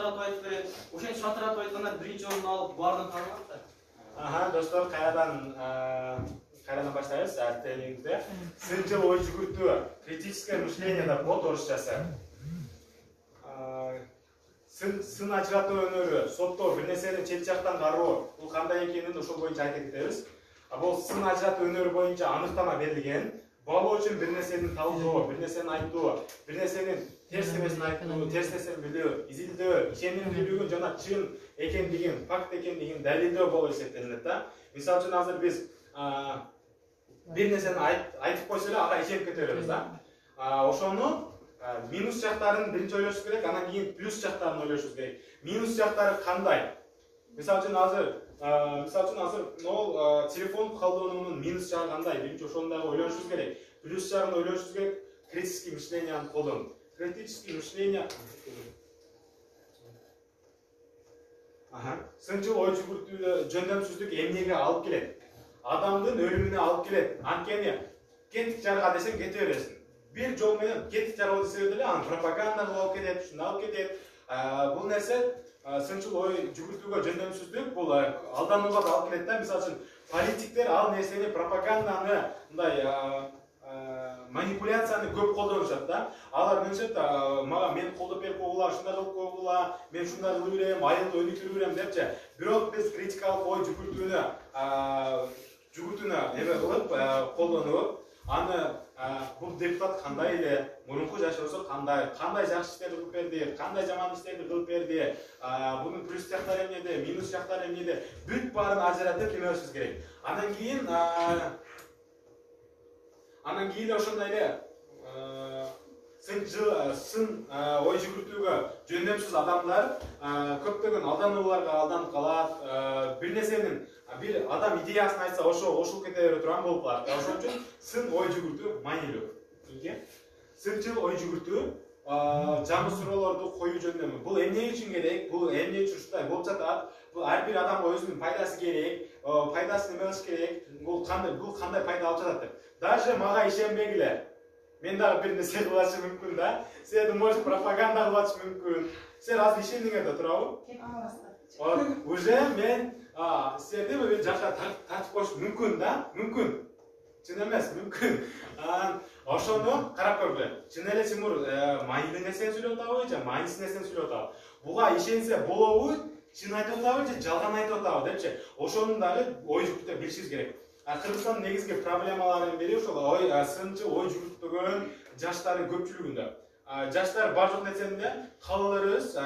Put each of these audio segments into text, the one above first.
шатыратып айтып берет. Ошентип шатыратып айтканда биринчи орунду алып баарын таанылат да. Достор, кайрадан баштайбыз тренингде. Сынчыл ой жүгүртүү, критическое мышление деп коет орусчасы. Сын ажыратуу өнөрү, соттоо, бир нерсени чет жактан кароо, бул кандай экенин ошол боюнча айтып кетебиз. Бул сын ажыратуу өнөрү боюнча аныктама берилген. Бала үчүн бир нерсени талдоо, бир нерсени айтуу, бир нерсенин терс эмесин айтуу, терс нерсени билүү, изилдөө, ишенимдүүлүгүн жана чын экендигин, факт экендигин далилдөө болуп эсептелинет да. Мисалы үчүн азыр биз бир нерсени айтып койсо эле ага ишенип кете беребиз да. Ошону минус жактарын биринчи ойлошубуз керек, анан кийин плюс жактарын ойлошубуз керек. Минус жактары кандай? Мисалы үчүн азыр телефон колдонуунун минус жагы кандай? Биринчи ошону дагы ойлонушубуз керек. Плюс жагын ойлонушубуз керек. Критический мышлениени колдонуп. Критический мышление. Сынчыл ой жүгүртүүдө жөндөмсүздүк эмнеге алып келет? Адамдын өлүмүнө алып келет. Анткени кеттик жарга десең кете бересиң. Bir жол менен кеттик жарга десе деле анын пропаганда кылып алып кетет, ушундай алып кетет. Бул нерсе сынчыл ой жүгүртүүгө жөндөмсүздүк, бул алданууга да алып келет да. Мисалы үчүн политиктер ал нерсени пропаганданы, мындай манипуляцияны көп колдонушат да. Алар менчет, мага мен колдоп берип койгула, ушундай кылып койгула, мен ушундай кылып берем, айылды өнүктүрүп берем депчи. Бирок биз критикалык ой жүгүртүүнү эме кылып, колдонуп, аны бул депутат кандай эле, мурунку жашоосу кандай жакшы иштерди кылып берди, кандай жаман иштерди кылып берди, бунун плюс жактары эмнеде, минус жактары эмнеде, бүт баарын ажыратып эметишибиз керек. Анан кийин ошондой эле сын ой жүгүртүүгө жөндөмсүз адамдар көптөгөн алданууларга алданып калат. Бир нерсенин бир адам идеясын айтса, ошол кете бере турган болуп калат. Ошон үчүн сын ой жүгүртүү маанилүү. Сынчыл ой жүгүртүү жаңы суроолорду коюу жөндөмү. Бул эмне үчүн керек? Бул эмне үчүн ушундай болуп жатат? Бул ар бир адамга өзүнүн пайдасы керек, пайдасын эме кылыш керек. Бул кандай пайда алып жатат деп. Даже мага ишенбегиле. Мен дагы бир нерсе кылышы мүмкүн да. Сен может пропаганда кылышы мүмкүн. Сен азыр ишениңер да турабы? Уже мен силерди бир жакка тартып коюш мүмкүн да, мүмкүн. Чын эмес, мүмкүн. Ошону карап көргүлө. Чын эле Тимур маанилүү нерсени сүйлөп атабы же маанисиз нерсени сүйлөп атабы? Буга ишенсе болобу, чын айтып атабы же жалган айтып атабы депчи. Ошонун дагы ой жүгүртүп билишибиз керек. Кыргызстандын негизги проблемаларынын бири ошол сынчыл ой жүгүртпөгөн жаштардын көпчүлүгүндө. Жаштар бар жок нерсенде калыбыз,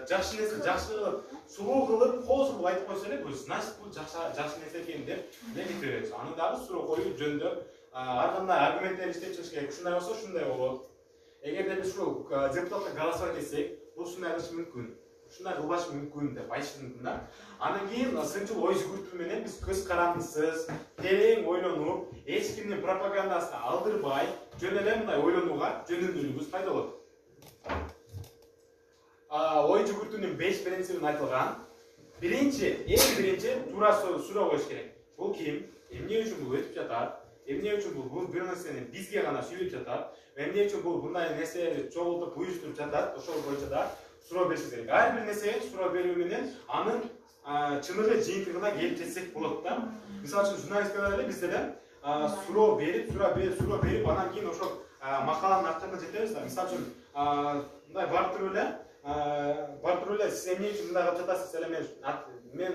жакшы нерсе жакшы кылып, суроо кылып, козулуп айтып койсо эле, значит бул жакшы нерсе экен деп кете беребиз. Аны дагы суроо коюу жөндөп, ар кандай аргументтер иштеп чыгыш керек. Ушундай болсо ушундай болот. Эгерде биз ушул депутатка голосовать этсек, бул ушундай кылыш мүмкүн. Ушундай кылбаш мүмкүн деп айтыш мүмкүн да. Андан кийин сынчыл ой жүгүртүү менен биз көз карандысыз, терең ойлонуп, эч кимдин пропагандасына алдырбай, жөн эле мындай ойлонууга жөнүндүүлүгүбүз пайда болот. Ой жүгүртүүнүн 5 принцибин айтылган. Эң биринчи туура суроо коюш керек. Бул ким? Эмне үчүн бул өтүп жатат? Эмне үчүн бул бир нерсени бизге гана сүйлөп жатат? Эмне үчүн бул мындай нерсени чогултуп уюштуруп жатат? Ошол боюнча да суроо беришибиз керек. Ар бир нерсеге суроо берүү менен анын чыныгы жыйынтыгына келип жетсек болот да. Мисалы үчүн журналистикада эле бизде да суроо берип, анан кийин ошол макаланын акырына жетебиз да. Мисалы үчүн мындай барып туруп эле сиз эмне үчүн мындай кылып жатасыз эле мен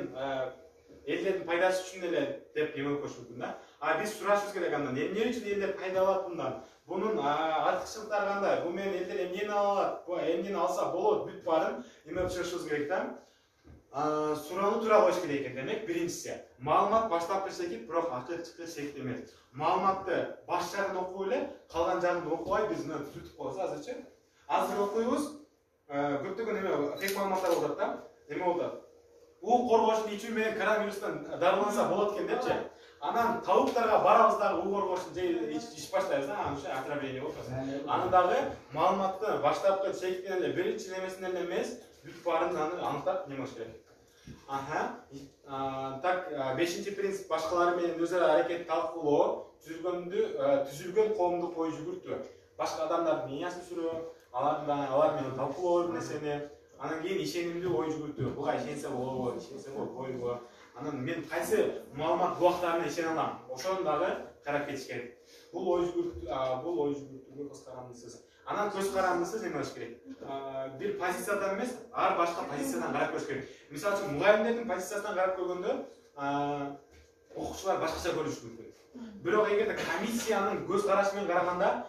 элдердин пайдасы үчүн эле деп эме коюш мүмкүн да. Биз сурашыбыз керек андан эмне үчүн элдер пайда алат мындан? Бунун артыкчылыктары кандай? Бул менен элдер эмнени алат? Эмнени алса болот? Бүт баарын эме чыгышыбыз керек да. Суроону туура коюш керек экен. Демек, биринчиси, маалымат баштапкы шекит, бирок акыркы шекит эмес. Маалыматты баш жагын окуп эле, калган жагын окубай биз мына түзүтүп коебуз азырчы. Азыр окуйбуз, көптөгөн эме фейк маалыматтар болуп атат да. Эме болуп атат. У коргоштун ичүү менен коронавирустан дарыланса болот экен депчи. Анан тауктарга барабыз дагы у коргоштун ич баштайбыз да, анан ошо отравление болуп калат. Аны дагы маалыматты баштапкы шекиттен эле биринчи немесинен эмес, бүт баарын аныктап неме кылыш керек. Так, 5-чи принцип башкалар менен өз ара аракет талкуулоо, түзүлгөн коомдук ой жүгүртүү. Башка адамдардын мнениясын суроо, алар менен талкуулоо нерсени, Анан кийин ишенимдүү ой жүгүртүү. Буга ишенсе болобу, ишенсе болбойбу. Анан мен кайсы маалымат булактарына ишене алам? Ошону дагы карап кетиш керек. Бул ой жүгүртүүгө көз карандысыз. Анан көз карандысыз эме болуш керек. Бир позициядан эмес, ар башка позициядан карап көрүш керек. Мисалы үчүн мугалимдердин позициясынан карап көргөндө окуучулар башкача көрүшү мүмкүн. Бирок эгерде комиссиянын көз карашы менен караганда,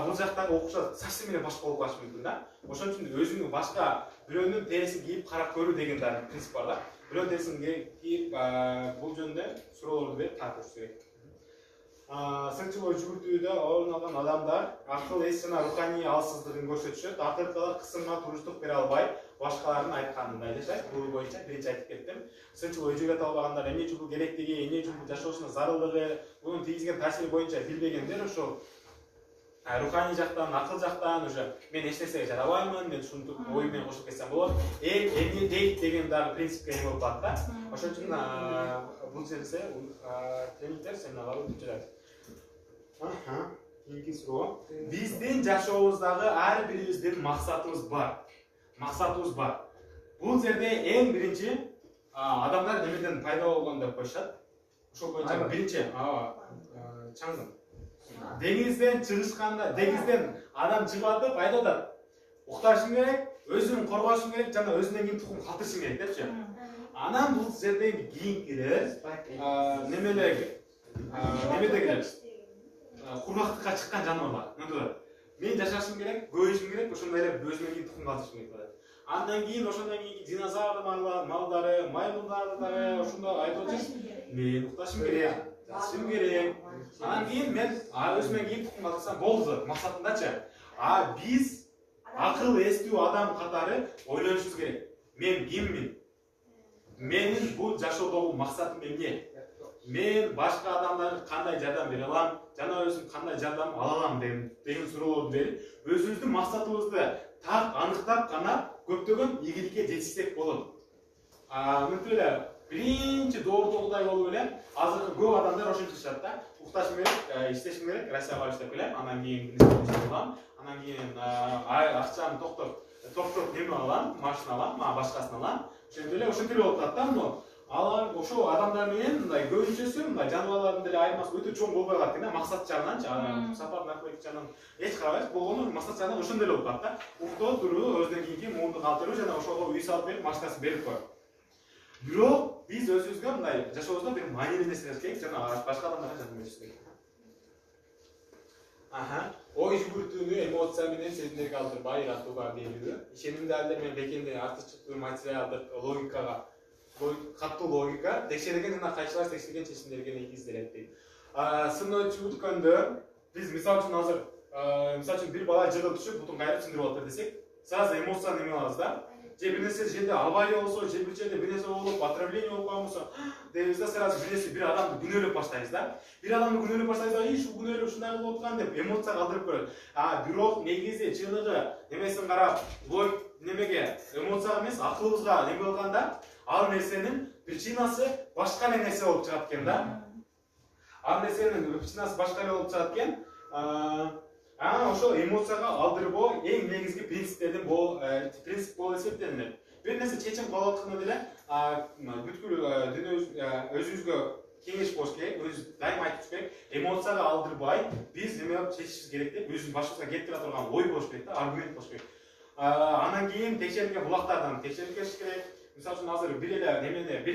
бул жактагы окуучулар совсем эле башка болуп калышы мүмкүн да. Ошон үчүн өзүңү башка бирөөнүн терисин кийип карап көрүү деген да принцип бар да. Бирөөнүн терисин кийип бул жөнүндө суроолорду берип карап көрүш керек. Сынчыл ой жүгүртүүдө орун алган адамдар акыл эс жана руханий алсыздыгын көрсөтүшөт. Акыркылар кысымга туруштук бере албай, башкалардын айтканындай жашайт. Бул боюнча биринчи айтып кеттим. Сынчыл ой жүгүртө албагандар эмне үчүн бул керектиги, эмне үчүн жашоосунун зарылдыгы, мунун тийгизген таасири боюнча билбегендер ошол руханий жактан, акыл жактан уже мен эч нерсеге жарабаймын, мен ушинтип ой менен кошуп кетсем болот. Эмне дейт деген дагы принципке эме болуп калат да. Ошон үчүн бул жерде тренингдер, семинарлар өтүп жүрөт. Кийинки суроо. Биздин жашообуздагы ар бирибиздин максатыбыз бар. Бул жерде эң биринчи адамдар немеден пайда болгон деп коюшат. Ошол боюнча биринчи чаңгын. Деңизден чыгышканда, деңизден адам чыгып атып айдатат. Укташың керек, өзүн коргошуң керек жана өзүнөн кийин тукум калтырышың керек депчи. Анан бул жерден кийинкилер немедегилер курмактыкка чыккан жаныбарлар. Мындай мен жашашым керек, көбөйүшүм керек, ошондой эле өзүнөн кийин тукум калтырышым керек. Андан кийин ошондон кийин динозавр малдары, маймундары ошондой айтып жүрүш. Мен укташым керек, жатышым керек. Анан кийин мен өзүмөн кийин тукум калтырсам болду максатындачы. Биз акыл эстүү адам катары ойлонушубуз керек. Мен киммин? Менин бул жашоодогу максатым эмне? Мен башка адамдарга кандай жардам бере алам, жана өзүм кандай жардам ала алам деген суроолорду берип, өзүбүздүн максатыбызды так аныктап гана көптөгөн ийгиликке жетишсек болот. Мынтип эле биринчи доордогудай болуп эле азыркы көп адамдар ошентип чыгышат да. Укташым керек, иштешим керек, Россияга барып иштеп келем, анан кийин алам, анан кийин акчаны токтоп неме алам, машина алам, башкасын алам. Ошентип эле болуп калат да, но алар ошол адамдар менен мындай көбүнчөсү мындай жаныбарлардын деле айырмасы өтө чоң болбой калат экен да, максат жагынан, сапар наркотик жагынан эч карабайбыз, болгону максат жагынан ошондой эле болуп калат да. Уктоо, туруу, өзүнөн кийинки муунду калтыруу жана ошого үй салып берип, машинасын берип коюп. Бирок биз өзүбүзгө мындай жашообузда бир маанилүү нерселер керек жана башка адамдарга жардам беришибиз керек. Ой жүгүртүүнү эмоция менен сезимдерге алдырбай ыйратууга берүү, ишенимдүү алдар менен бекемдеген артыкчылыктуу материалдык логикага, катуу логика, текшерилген жана кайчылаш текшерилген чечимдерге негизделет дейт. Сын ой жүгүрткөндө биз мисалы үчүн бир бала жыгылып түшүп, бутун кайрып сындырып алып десек, сразу эмоцияны эме алабыз да. Же бир нерсе жерде авария болсо, же бир жерде бир нерсе болуп, отравление болуп калса, дейбиз да, сразу бир адамды күнөөлөп баштайбыз да. Бир адамды күнөөлөп баштайбыз да, ушул күнөөлөп ушундай кылып аткан деп эмоцияга алдырып коет. Бирок негизи чыныгы немесин карап, немеге эмоцияга эмес, акылыбызга неме кылганда, ал нерсенин причинасы башка эле нерсе болуп чыгат экен да. Ал нерсенин причинасы башка эле болуп чыгат экен. Ошол эмоцияга алдырбоо эң негизги принцип болуп эсептелинет. Бир нерсе чечим кабыл алганда деле бүткүл өзүбүзгө кеңеш болуш керек, өзүбүз дайыма айтып керек, эмоцияга алдырбай биз эме кылып чечишибиз керек деп, өзүбүздүн башыбызга келип тура турган ой болуш керек да, аргумент болуш керек. Анан кийин текшерилген булактардан текшерип келиш керек. Мисалы үчүн азыр бир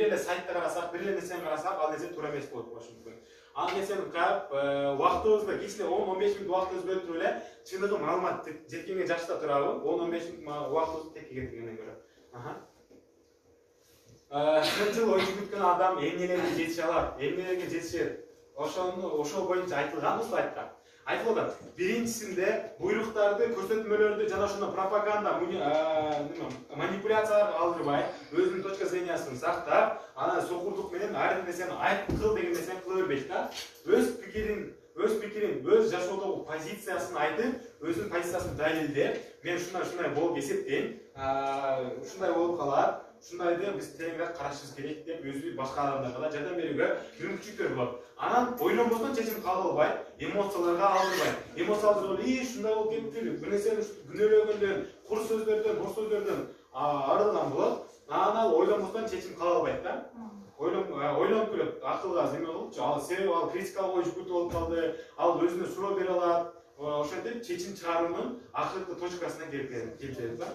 эле сайтты карасак, бир эле нерсени карасак, ал нерсе туура эмес болуп калышы мүмкүн. Ал нерсени карап, убактыбызды кичине 10-15 мүнөт убактыбызды бөлүп эле чыныгы маалымат жеткенге жакшы да турабы? 10-15 мүнөт убактыбызды текке кетиргенден көрө. Сынчыл ой жүгүрткөн адам эмнелерге жетише алат, эмнелерге жетишет? Ошол боюнча айтылган слайдта. Айтылып атат. Биринчисинде буйруктарды, көрсөтмөлөрдү жана ошондой пропаганда, манипуляцияларга алдырбай, өзүнүн точка зрениясын сактап, анан сокурдук менен ар бир нерсени айт, кыл деген нерсени кыла бербейт да. Өз пикирин, өз жашоодогу позициясын айтып, өзүнүн позициясын далилдеп, мен ушундай болуп эсептейм, ушундай болуп калат. Ушундайды биз тереңирээк карашыбыз керек деп өзү башка адамдарга да жардам берүүгө мүмкүнчүлүктөр болот. Анан ойлонбостон чечим кабыл албай, эмоцияларга алдырбай. Эмоция алдырып, ушундай болуп кетти, бир нерсени күнөөлөгөндөн, кур сөздөрдөн, бор сөздөрдөн арылган болот. Анан ал ойлонбостон чечим кала албайт да. Ойлонуп көрөт, акылга неме кылыпчы. Ал себеби ал критикалык ой жүктүү болуп калды. Ал өзүнө суроо бере алат. Ошентип чечим чыгаруунун акыркы точкасына келет да.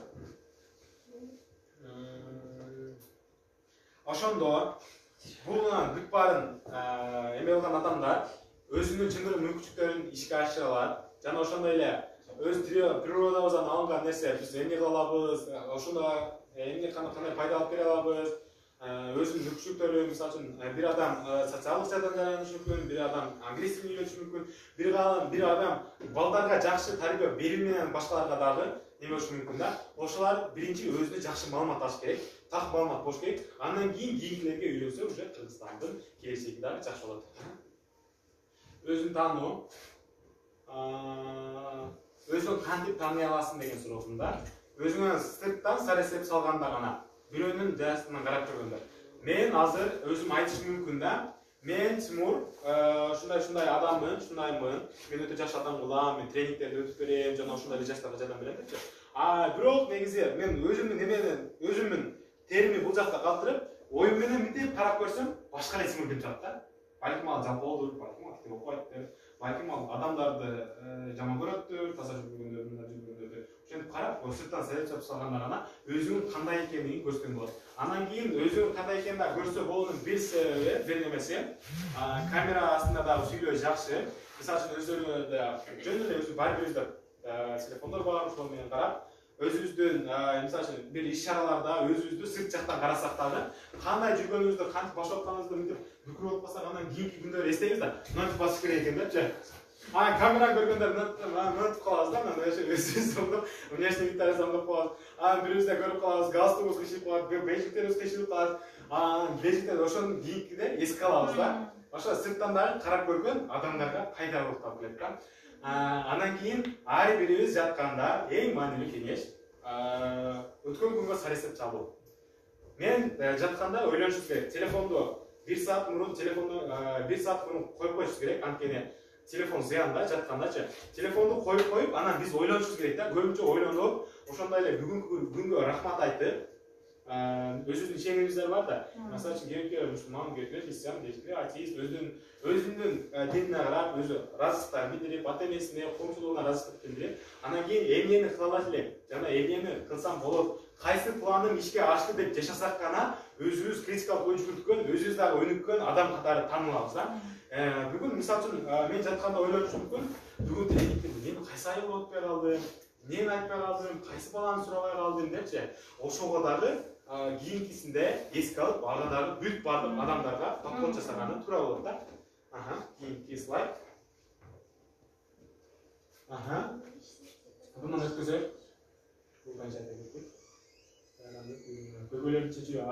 Ошондо бунун бүт баарын эме кылган адамдар өзүнүн чындыгы мүмкүнчүлүктөрүн ишке ашыра алат. Жана ошондой эле өз природабыздан алынган нерсе биз эмне кыла алабыз, ошондо эмне кандай пайда алып бере алабыз. Өзүнүн мүмкүнчүлүктөрү, мисалы үчүн бир адам социалдык жайдан жаранышы мүмкүн, бир адам агрессивный үйлөнүшү мүмкүн, бир адам балдарга жакшы тарбия берүү менен башкаларга дагы неме болушу мүмкүн да. Ошолар биринчи өзүнө жакшы маалымат алыш керек, так маалымат болуш керек. Андан кийин кийинкилерге үйлөнсө уже Кыргызстандын келечеги дагы жакшы болот. Өзүн таануу, өзүн кантип тааный аласың деген суроосунда, өзүңө сырттан саресеп салганда гана, бирөөнүн жаасынан карап көргөндө, мен азыр өзүм айтышым мүмкүн да. Мен Тимур ушундай адаммын, шундаймын. Мен өтө жакшы адам кылам, мен тренингтерди өтүп берем, жана ушундай жаштарга жардам берем депчи. Бирок негизи мен өзүмдүн терими бул жакта калтырып, оюм менен мынтип карап көрсөм, башка эле Тимур келип чыгат да. Балким ал жалпоодур, балким ал китеп окубайттыр, балким ал адамдарды жаман көрөттүр, таза жүргөндөрдү. Ошентип карап, сырттан саресеп салганда гана өзүнүн кандай экенин көрсөң болот. Анан кийин өзүнүн кандай экенин да көрсө болоонун бир себеби, бир немеси, камера астында дагы сүйлөө жакшы. Мисалы үчүн өздөрүңөр да жөн эле өзү бар бирибизде телефондор бар, ошол менен карап, өзүбүздүн мисалы үчүн бир иш-чараларда өзүбүздү сырт жактан карасак дагы, кандай жүргөнүбүздү, кантип башып атканыбызды мынтип бүкүрүп отпасак, анан кийинки күндөрү эстейбиз да, мынтип басыш керек экен депчи. Камера көргөндөр мынтип калабыз да, анан өзүбүз внешний вид тарасамдап калабыз. Бирибизде көрүп калабыз, галстугубуз кыйшылып калат, бейжиктерибиз кыйшылып калат. Бейжиктер ошонун кийинкиде эске алабыз да. Ошо сырттан дагы карап көргөн адамдарга пайдалуу болуп келет да. Андан кийин ар бирибиз жатканда эң маанилүү кеңеш өткөн күнгө саресеп чалуу. Мен жатканда ойлонушубуз керек. Телефонду 1 саат мурун коюп коюшубуз керек. Анткени телефон зыян да жаткандачы. Телефонду коюп, анан биз ойлонушубуз керек да. Көбүнчө ойлонуп, ошондой эле бүгүнкү күнгө рахмат айтып, өзүбүздүн ишенимиздер бар да. Мисалы үчүн кээбиркээ мусулман, кээбиркээ христиан, кээбиркээ атеист, өзүнүн динине карап, өзү ыраазычтыктарын билдирип, ата-энесине, коомчулугуна ыраазычтык билдирип, анан кийин эмнени кыла алат элем, жана эмнени кылсам болот, кайсы планым ишке ашты деп жашасак гана өзүбүз критикалык ой жүгүрткөн, өзүбүз дагы өнүккөн адам катары танылабыз да. Бүгүн мисалы үчүн мен жатканда ойлонушум мүмкүн, бүгүн тренингде мен кайсы айыл өтпөй калдым, эмне айтпай калдым, кайсы баланы сурабай калдым депчи. Ошого дагы кийинкисинде эске алып, ага дагы бүт бардык адамдарга подход жасаганы туура болот да. Кийинки слайд. Bundan өткөзөк. Көйгөйлөрдү чечүү.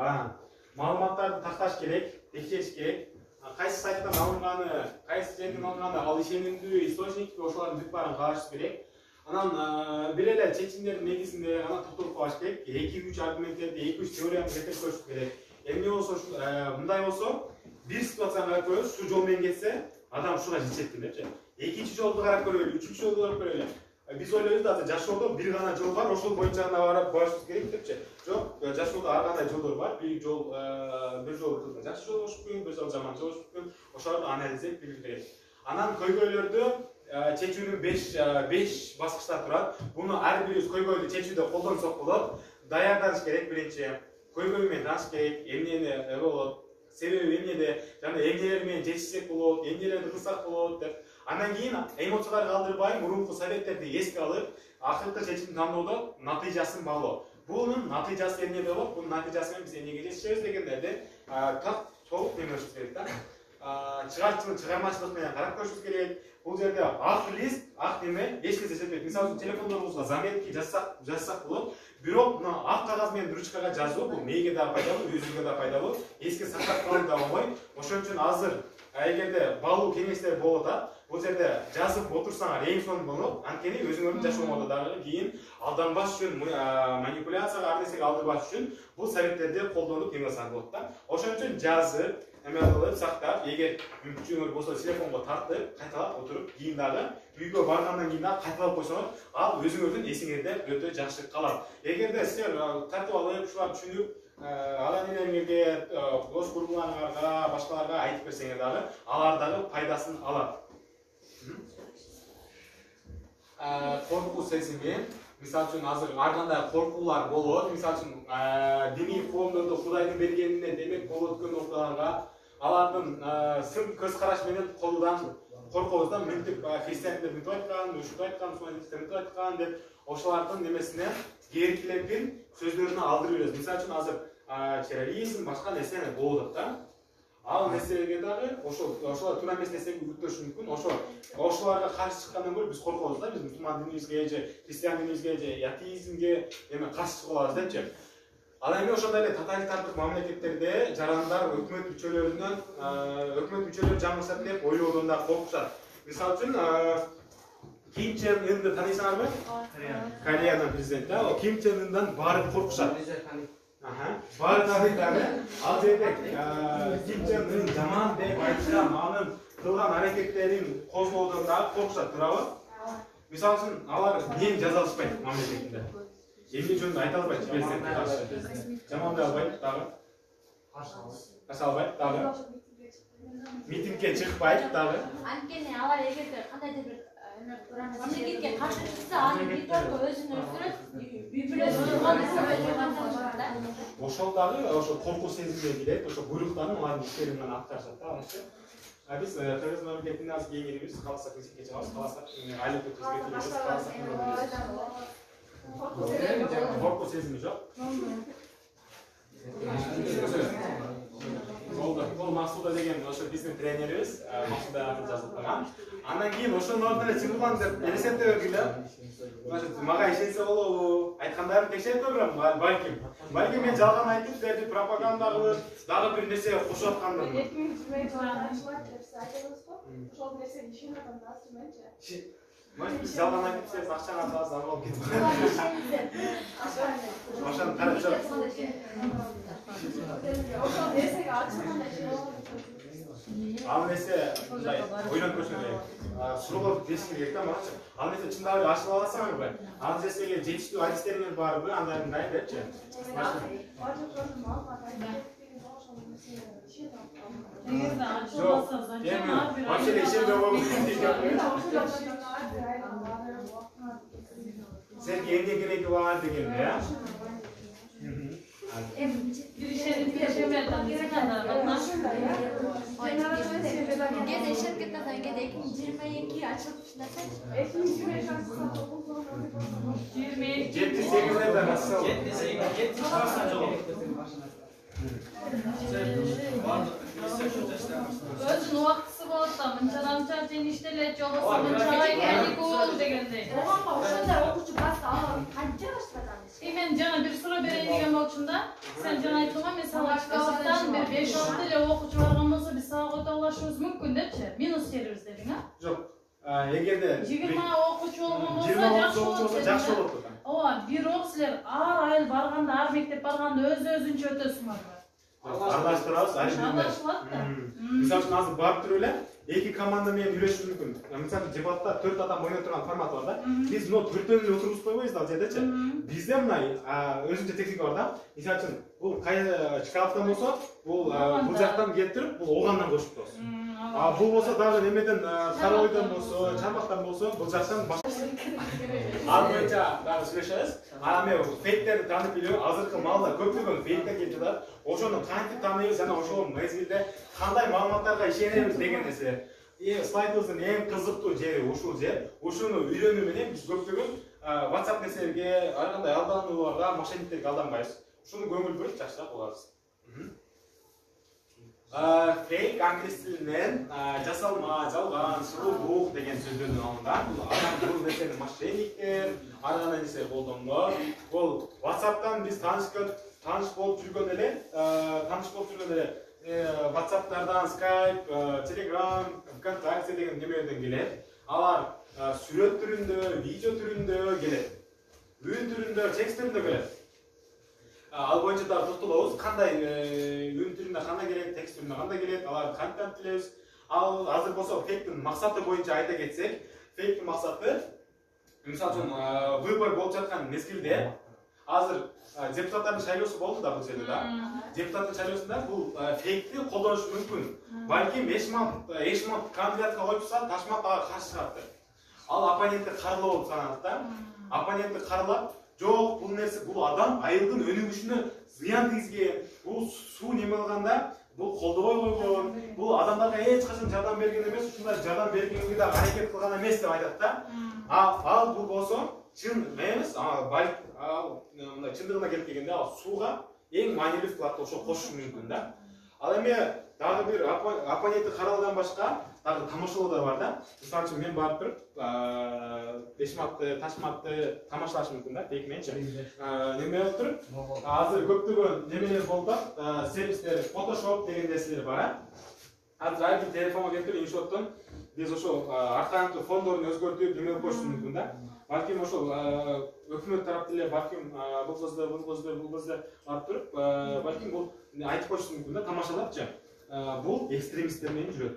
Маалыматтарды такташ керек, текшериш керек. Кайсы сайттан алынганы, кайсы жерден алынганы, ал ишенимдүү источник, ошолордун бүт баарын караш керек. Анан бир эле чечимдердин негизинде анан токтолуп калыш керек. 2-3 аргументтерди, 2-3 теорияны зерттеп көрүш керек. Эмне болсо, мындай болсо, бир ситуацияны карап көрөбүз, шу жол менен кетсе, адам ушуга жетет депчи. Экинчи жолду карап көрөлү, үчүнчү жолду карап көрөлү. Биз ойлойбуз да, жашоодо бир гана жол бар, ошол боюнча гана барышыбыз керек депчи. Жок, жашоодо ар кандай жолдор бар. Бир жол жакшы жол болуш мүмкүн, бир жол жаман жол болуш мүмкүн. Ошолорду анализдеп билиш керек. Анан көйгөйлөрдү чечүүнүн 5 баскычтар турат. Буну ар бирибиз көйгөйдү чечүүдө колдонсок болот. Даярданыш керек биринчи. Көйгөй менен тааныш керек, эмнени болот, себеби эмнеде, жана эмнелер менен жетишсек болот, эмнелерди кылсак болот деп. Андан кийин эмоцияларга калтырбай, мурунку советтерди эске алып, акыркы чечим тандоодо натыйжасын баалоо. Бунун натыйжасы эмнеде болот? Бунун натыйжасы менен биз эмнеге жетишебиз дегендерди так толук немелешибиз керек да. Чыгармачылык менен карап көрүшүбүз керек. Бул жерде ак лист, ак неме эч нерсе жетпейт. Мисалы үчүн телефондорубузга заметки жазсак болот. Бирок мына ак кагаз менен ручкага жазуу бул мээге да пайдалуу, өзүңөргө да пайдалуу. Эске сактап калуу да оңой. Ошон үчүн азыр эгерде баалуу кеңештер болуп атат, бул жерде жазып отурсаңар эң сонун болот. Анткени өзүңөрдүн жашооңордо дагы кийин алданбаш үчүн, манипуляцияга ар нерсеге алдырбаш үчүн бул советтерди колдонуп неме кылсаңар болот да. Ошон үчүн жазып, эме кылып сактап, эгер мүмкүнчүлүгүңөр болсо телефонго тартып, кайталап отуруп, кийин дагы үйгө баргандан кийин дагы кайталап койсоңор, ал өзүңөрдүн эсиңерде өтө жакшы калат. Эгерде силер тартып алып, ушулар түшүнүп, ата-энелериңерге, дос курбуларыңарга, башкаларга айтып берсеңер дагы, алар дагы пайдасын алат. Коркуу сезими, мисалы үчүн азыр ар кандай коркуулар болот. Мисалы үчүн диний коомдордо Кудайдын бергенине демек болуп өткөн окуяларга алардын сын көз караш менен колудан коркобуз да, мынтип христиандар мынтип айткан, ушинтип айткан, мынтип айткан деп ошолардын немесине керкилепин сөздөрүнө алдырып беребиз. Мисалы үчүн азыр терроризм, башка нерсе болуп атат да. Ал нерселерге дагы ошолар туура эмес нерсеге үгүттөшү мүмкүн. Ошоларга каршы чыккандан көрө биз коркобуз да, биз мусулман динибизге же христиан динибизге же атеизмге эме каршы чыгып алабыз депчи. Ал эми ошондой эле тоталитардык мамлекеттерде жарандар өкмөт мүчөлөрү жаңылышат деп ойлоодон да коркушат. Мисалы үчүн Ким Чен Ынды таанысыңарбы? Кореянын президенти. Ким Чен Ындан баары коркушат. Баары таанышат. Ал жерде Ким Чен Ын жаман деп айтышкан, анын кылган аракеттерин козгоодон дагы коркушат, туурабы? Мисалы үчүн алар эмне жаза алышпайт мамлекетинде. Эмне жөнүндө айта албайт президентке каршы. Жамандай албайт дагы. Каршы албайт дагы. Митингге чыкпайт дагы. Анткени алар эгерде кандайдыр бир мамлекетке каршы чыкса, аны бир торго өзүн өстүрөт, ошол дагы ошо коркуу сезимге кирет, ошо буйруктарын алардын иштерин менен аткарышат да, анысы. Биз Кыргыз мамлекетинде азыр кеңирибиз, калса митингге чыгабыз, калса айлык өткөзүп кетебиз, коркуу сезими жок. Бул Максуда деген ошо биздин тренерибиз, Максуда аты жазылып калган. Андан кийин ошонун ордуна чыгылган деп элестете бергиле. Мага ишенсе болобу? Айткандарын текшерип көрөм, балким мен жалган айтып, силерди пропаганда кылып, дагы бир нерсе кошуп аткандыр. 2020 жылы ашылат деп сиз айтабыз го. Ошол нерсени ишенип атам да, менчи. Может, biz жалган айтып, сиз акчаны аласыз, алып кетип. Ошону карап чыгып. Ошол нерсеге ачылганда ишенип. Ал нерсе мындай ойлонуп көрсөң керек. Суроо деши керек да, марачы. Ал нерсе чындап эле ашылып аласыңарбы? Ал нерсеге жетиштүү адистериңер барбы? Андай мындай депчи. Эгерде ачылбаса, зачем ар бир вообще ишенбей болуп Сенге эмне кереги бар дегенде, я? бир ишенип Кээде ишенип кеткен сайын кээде 2022 ачылып ушундай 78'de nasıl? 78 çıkarsan çok olur. өзүнүн убактысы болот да, мынча чейин иштелет, жолбосо мынчага келик болду дегендей. Оганга ошондой окуучу баста алам канча баштаган? Мен жана бир суроо берейин деген болчумун да. Сен жана айттың го, мисалы шкаладан бир 5-6 эле окуучу барган болсо биз сага кото алышыбыз мүмкүн депчи. Минус терибиз дедиң, а? Жок. Эгерде 20 окуучу болгон болсо жакшы болот. Ооба, бирок силер ар айыл барганда, ар мектеп барганда өзүнчө өтөсүңөрбү? Аралаштырабыз, Аралашылат да. Мисалы үчүн азыр барып туруп эле эки команда менен үйлөшүшү мүмкүн. Мисалы дебатта 4 адам ойной турган формат бар да. Биз мына 4-төн эле отургузуп койбойбуз да, ал жердечи. Бизде мына өзүнчө техника бар да. Мисалы үчүн бул Чкаловдон болсо, бул жактан келип туруп, бул Огандан кошуп коебуз. Бул болсо дагы немеден Саройдон болсо, Чарбактан болсо, бул жактан ал боюнча дагы сүйлөшөбүз. Эми фейктерди таанып билүү, азыркы маалда көптөгөн фейктер келип жатат. Ошону кантип тааныйбыз жана ошол мезгилде кандай маалыматтарга ишенебиз деген нерсе. Слайдыбыздын эң кызыктуу жери ушул жер. Ушуну үйрөнүү менен биз көптөгөн WhatsApp нерселерге, ар кандай алданууларга, мошенниктерге алданбайбыз. Ушуну көңүл бөлүп жакшыраак болобуз. Fake англис тилинен жасалма, жалган, сурулук деген сөздөрдүн алынган. Бул нерсени мошенниктер, ар кандай нерсе колдонгон. Бул WhatsApp'тан биз тааныш болуп жүргөн эле, WhatsApp'тардан Skype, Telegram, ВКонтакте деген немелерден келет. Алар сүрөт түрүндө, видео түрүндө келет. Үн түрүндө, текст түрүндө келет. ал боюнча дагы токтолобуз. Кандай үн түрүндө кандай келет, текст түрүндө кандай келет, аларды кантип антилебиз. Ал азыр болсо фейктин максаты боюнча айта кетсек, фейктин максаты мисалы үчүн выбор болуп жаткан мезгилде азыр депутаттардын шайлоосу болду да бул жерде да. Депутаттын шайлоосунда бул фейкти колдонуш мүмкүн. Балким эшман кандидатка коюп турса, Ташмат ага каршы чыгат. Ал оппонентти карылоо болуп саналат да. Оппонентти карылап, жок, бул нерсе, бул адам айылдын өнүгүшүнө зыян тийгизген. Бул суу неме кылганда бул колдобой койгон. Бул адамдарга эч качан жардам берген эмес, ушундай жардам бергенге да аракет кылган эмес деп айтат да. Ал бул болсо чын эмес, мындай чындыгына келип келгенде ал сууга эң маанилүү вкладты ошо кошуш мүмкүн да. Ал эми дагы бир оппоненти каралган башка дагы тамашалоодор бар да. Мисалы үчүн мен барып туруп Ташматты тамашалаш мүмкүн да, текменчи. Неме болуп туруп, азыр көптөгөн немелер болуп атат, сервистер, Photoshop деген нерселер бар. Азыр ар бир телефонго келип туруп, иншоттон биз ошо арканты фондорун өзгөртүп, неме коюш мүмкүн да. Балким ошол өкмөт тараптан эле балким бул кызды барып туруп, балким бул айтып коюш мүмкүн да, тамашалапчы. Бул экстремисттер менен жүрөт.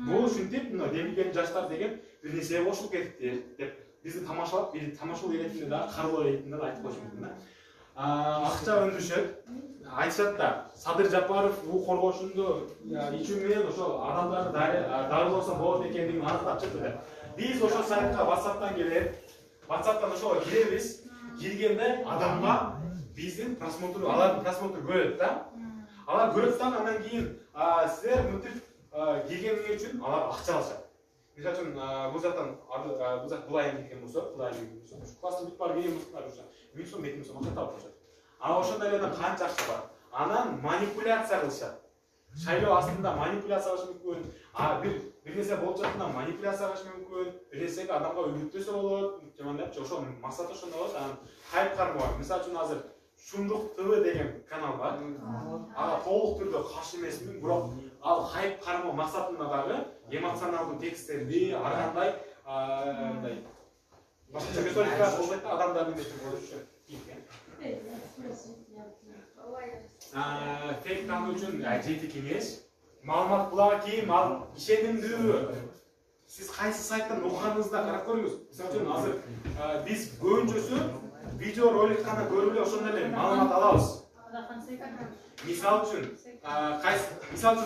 Бул ушинтип, мына демилген жаштар деген бир нерсеге кошулуп кетипти деп бизди тамашалап, тамашалоо иретинде да, карылоо иретинде да айтып коюш мүмкүн да. Акча өндүрүшөт. Айтышат да, Садыр Жапаров бул коргошунду ичүү менен ошо адамдарды дарылоосо болот экендигин аныктап чыкты. Биз ошо сайтка WhatsApp'тан келет. WhatsApp'тан ошого киребиз. Киргенде адамга биздин просмотр, алардын просмотр көрөт да. Алар көрөт да, андан кийин силер мынтип киргениңер үчүн алар акча алышат. Мисалы үчүн бул жактан булай кеткен болсо, класстын бүт бар келген болсо, 1000 сом, 2000 сом акча таап коюшат. Ошондой эле канча акча бар. Анан манипуляция кылышат. Шайлоо астында манипуляция кылыш мүмкүн. Бир нерсе болуп жатканда манипуляция кылыш мүмкүн. Бир нерсеге адамга үгүттөсө болот. Жамандап, ошо максаты ошондо болот. Анан хайп кармоо. Мисалы үчүн азыр Шундук ТВ деген канал бар. Ага толук түрдө каршы эмесмин, бирок ал хайп кармоо максатында дагы эмоционалдуу тексттерди ар кандай мындай башкача риторика болбойт да, адамдардын несин көрүшү кийген. Фейк тандоо үчүн жети кеңеш. Маалымат булагы кийим, ал ишенимдүү. Сиз кайсы сайттан окуганыңызда карап көрүңүз. Мисалы үчүн азыр биз көбүнчөсү видео ролик кана көрүп эле ошондой эле маалымат алабыз. Мисалы үчүн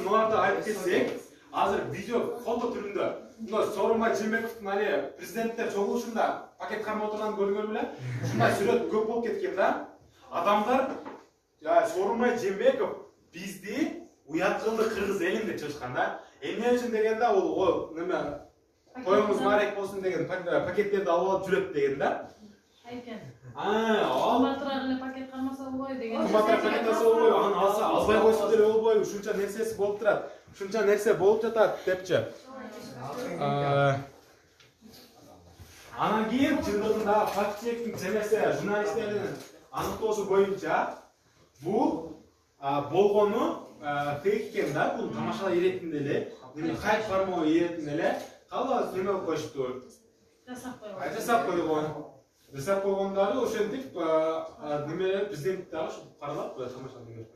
буларды айтып кетсек, азыр видео фото түрүндө мына Сооронбай Жээнбековдун али президенттер чогулушунда пакет кармап отурганын көрдүңөр беле? Ушундай сүрөт көп болуп кеткен да. Адамдар Сооронбай Жээнбеков бизди уят кылды кыргыз элин деп чыгышкан да. Эмне үчүн дегенде ал неме коюңуз марек болсун деген пакеттерди алып алып жүрөт деген да. Айкен. Кымбатыраак эле пакет кармаса болбойт деген. Кымбатыраак пакет алса болбойбу, аны алса албай койсо деле болбойбу. Ушунча нерсеси болуп турат. Ушунча нерсе болуп жатат депчи. Анан кийин чындыгында факт чектинг жемесе журналисттердин аныктоосу боюнча бул болгону фейк экен да. Бул тамашалаа иретинде эле, хайп кармоо иретинде эле калаа неме кылып коюшту. Жасап койгон. Жасап койгондары ошентип немелер президент дагы каралап тамашалап жүрөт.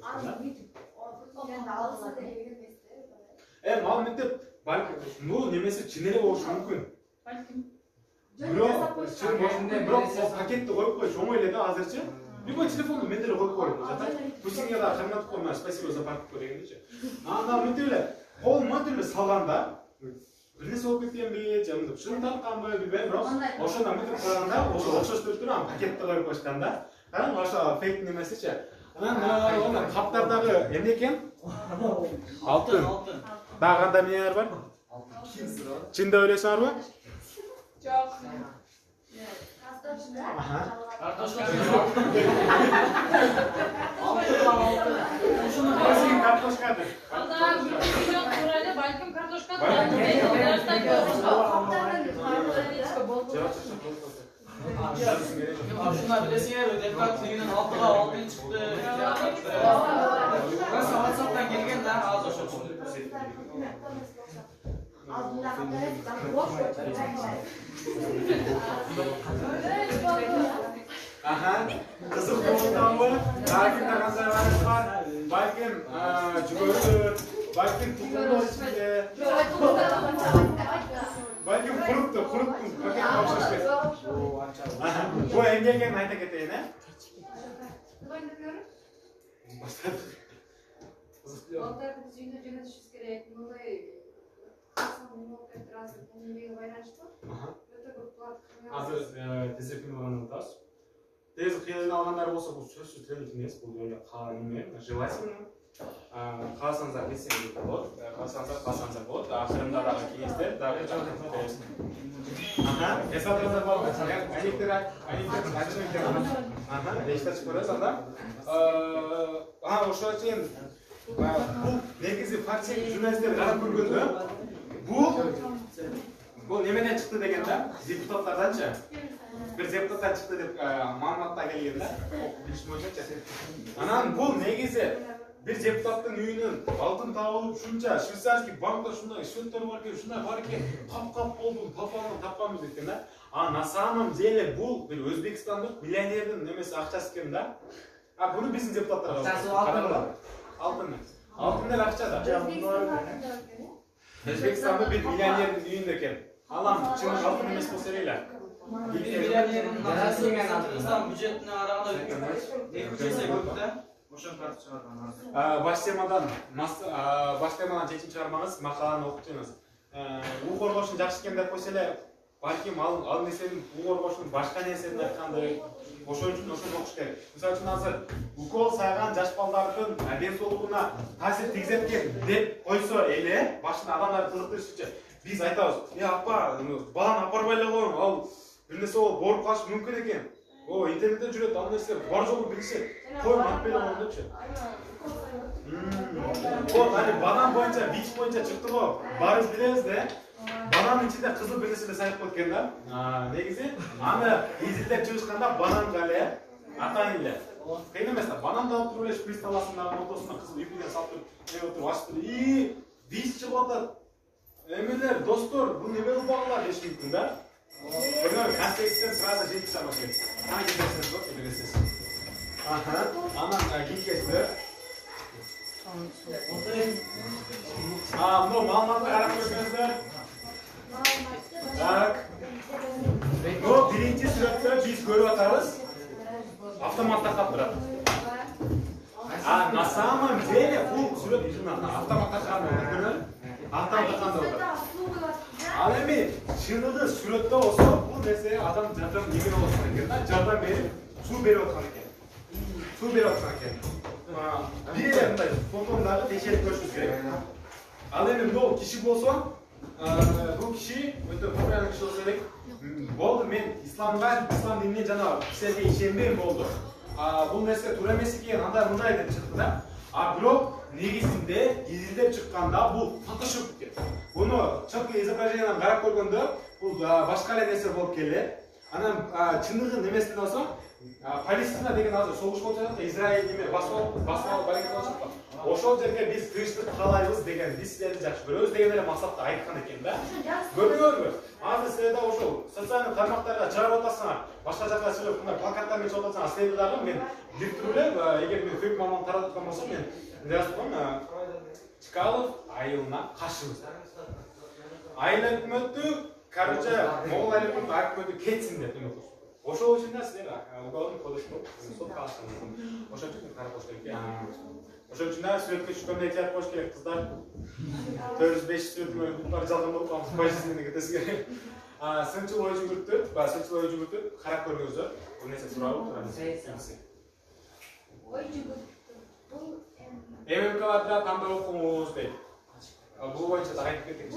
Ал мынтип балким бул немеси чын эле болушу мүмкүн. Балким. Бирок пакетти коюп коюш оңой эле да азырчы. Любой телефонду мен деле коюп коюм. Пусть дагы карматып коймай, спасибо за покупку дегендечи. Анан мынтип эле кол мынтип эле салганда бир нерсе болуп кеткенби, же мынтип шын тартканбы билбейм, бирок ошондо мынтип койганда ошо окшоштуруп туруп анан пакетти коюп коюшкан да. Караң ошо фейк немесичи. Анан каптардагы эмне экен? Алтын. Дагы кандай эмнелер бар? Чын деп ойлойсуңарбы? Жок. Картошка. Картошкадыр. Алда миллион турайлы балким картошка Шуна билесиңер, депутат лигинин 6га 6 чыкты. Мына WhatsApp'тан келген да, азыр ошо чыкты. Aha. Kızık doğumdan mı? Belki takanlarınız var. Belki cügörür. Belki tutumlar içinde. Belki kuruttu. Paket başlaşmış. Bu engelgen ayta keteyine. Балдарды үйіне жөнелтішіміз керек. Мындай еңбегі байланышты. Өте көп плат. Азыр тезек күнүнөн өтөбүз. Тез кыйын алгандар болсо бул сөзсүз тренинг эмес, бул эле кааныме желательно. Каасаңыздар келсеңиз болот. Каасаңыздар болот. Акырында дагы кеңештер дагы жардам. Ага, эсатраздар бар. Айниктер айтышмайт. Ага, эштер чыгарабыз анда. Ошо үчүн бул негизи фактчек журналисттер карап көргөндө бул немеден чыкты дегенде, депутаттарданчы. Бир депутаттар чыкты деп маалыматта келген да. Анан бул негизи бир депутаттын үйүнөн алтын табылып ушунча швейцарский банкта шундай счеттер бар экен, шундай бар экен, кап болду, тапканбыз экен да. А на самом деле бул бир Өзбекстандык миллионердин немеси акчасы экен да. А буну биздин депутаттар алтын эле акча да. Өзбекстанда бир миллионердин үйүндө экен. Алам чын алтын эмес болсо эле. Миллионердин Кыргызстан бюджетине караганда 2 эсе көп да. Ошон карты чыгарган. Баш темадан чечим чыгармаңыз, макаланы окуп жүрүңүз. У коргошун жакшы экен деп койсо эле, балким ал нерсенин у коргошун башка нерсени айтканды ошон үчүн окуш керек. Мисалы үчүн азыр укол сайган жаш балдардын ден соолугуна таасир тийгизет экен деп койсо эле, башында адамдарды кызыктырыш үчүн биз айтабыз: апа, баланы апарбай эле коюң, ал бир нерсе болуп ооруп калышы мүмкүн экен. Интернетте жүрөт, ал нерсе бар жолу билишет. Коюң, атып эле коюң депчи. Аны банан боюнча, ВИЧ боюнча чыкты го. Барыбыз билебиз да. Бананын ичинде кызыл бир нерсе сайып койт экен да. Негизи аны изилдеп чыгышканда бананга эле атайын эле. Кыйын эмес да. Бананды алып туруп эле шприц таласындагы ортосуна кызыл ипинден салып туруп, туруп ачып туруп, ВИЧ чыгып атат. Эмелер, достор, бул неме кылып багыла деш мүмкүн да. Көргөнбү, контекстен сразу жетип чыгамыз керек. Кандай кетесиз го, билесиз. Анан кийинкиси. Мына маалыматты карап көрсөңүздөр. Так. Биринчи сүрөттө биз көрүп атабыз. Автомат такап турат. На самом деле бул сүрөт автомат таккан. Автомат такканда. Ал эми чыныгы сүрөттө болсо, бул нерсе адам жардам берип аткан экен да, жардам берип, суу берип аткан экен. Бир эле мындай фотондагы текшерип көрүшүңүз керек. Ал эми мынау киши болсо, бул киши өтө популярный киши болсо керек. Болду, мен ислам динине жана силерге ишенбейм болду. Бул нерсе туура эмес экен, андай мындай деп чыкты да. Бирок негизинде изилдеп чыкканда бул фотошоп экен. Буну четкий изображенияден карап көргөндө бул башка эле нерсе болуп келет. Анан чыныгы немесинде болсо, Палестина деген азыр согуш болуп жатат, Израиль неме басып алып баракет болуп жатат. Ошол жерге биз тынчтык каалайбыз деген, биз силерди жакшы көрөбүз деген эле максатта айткан экен да. Көрдүңөрбү? Азыр силер да ошол социалдык тармактарга чыгарып атасыңар, башка жака сүйлөп, мындай плакаттар менен чыгып атсаңар, силер дагы мен бир туруп эле, эгер мен фейк маалымат таратып болсом, мен жазгам, Чкалов айылына кашыбыз. Айыл өкмөтү, короче, могул айыл өкмөтү кетсин деп эметпиз. Ошол үчүн да силер уголовный кодекс болуп, сотко алышыңыз. Ошол үчүн карап коюш керек. Ошол үчүн да сүрөткө түшкөндө эhtiyat коюш керек, кыздар. 405 сүрөтүмө бар жалган болуп калып, позицияны кетесиз керек. Сынчыл ой жүгүртүп, карап көрүңүздөр. Бул нерсе тууралуу Ой жүгүртүп. ММКларда тандоо окуңуз дейт. Бул боюнча да айтып кеттик.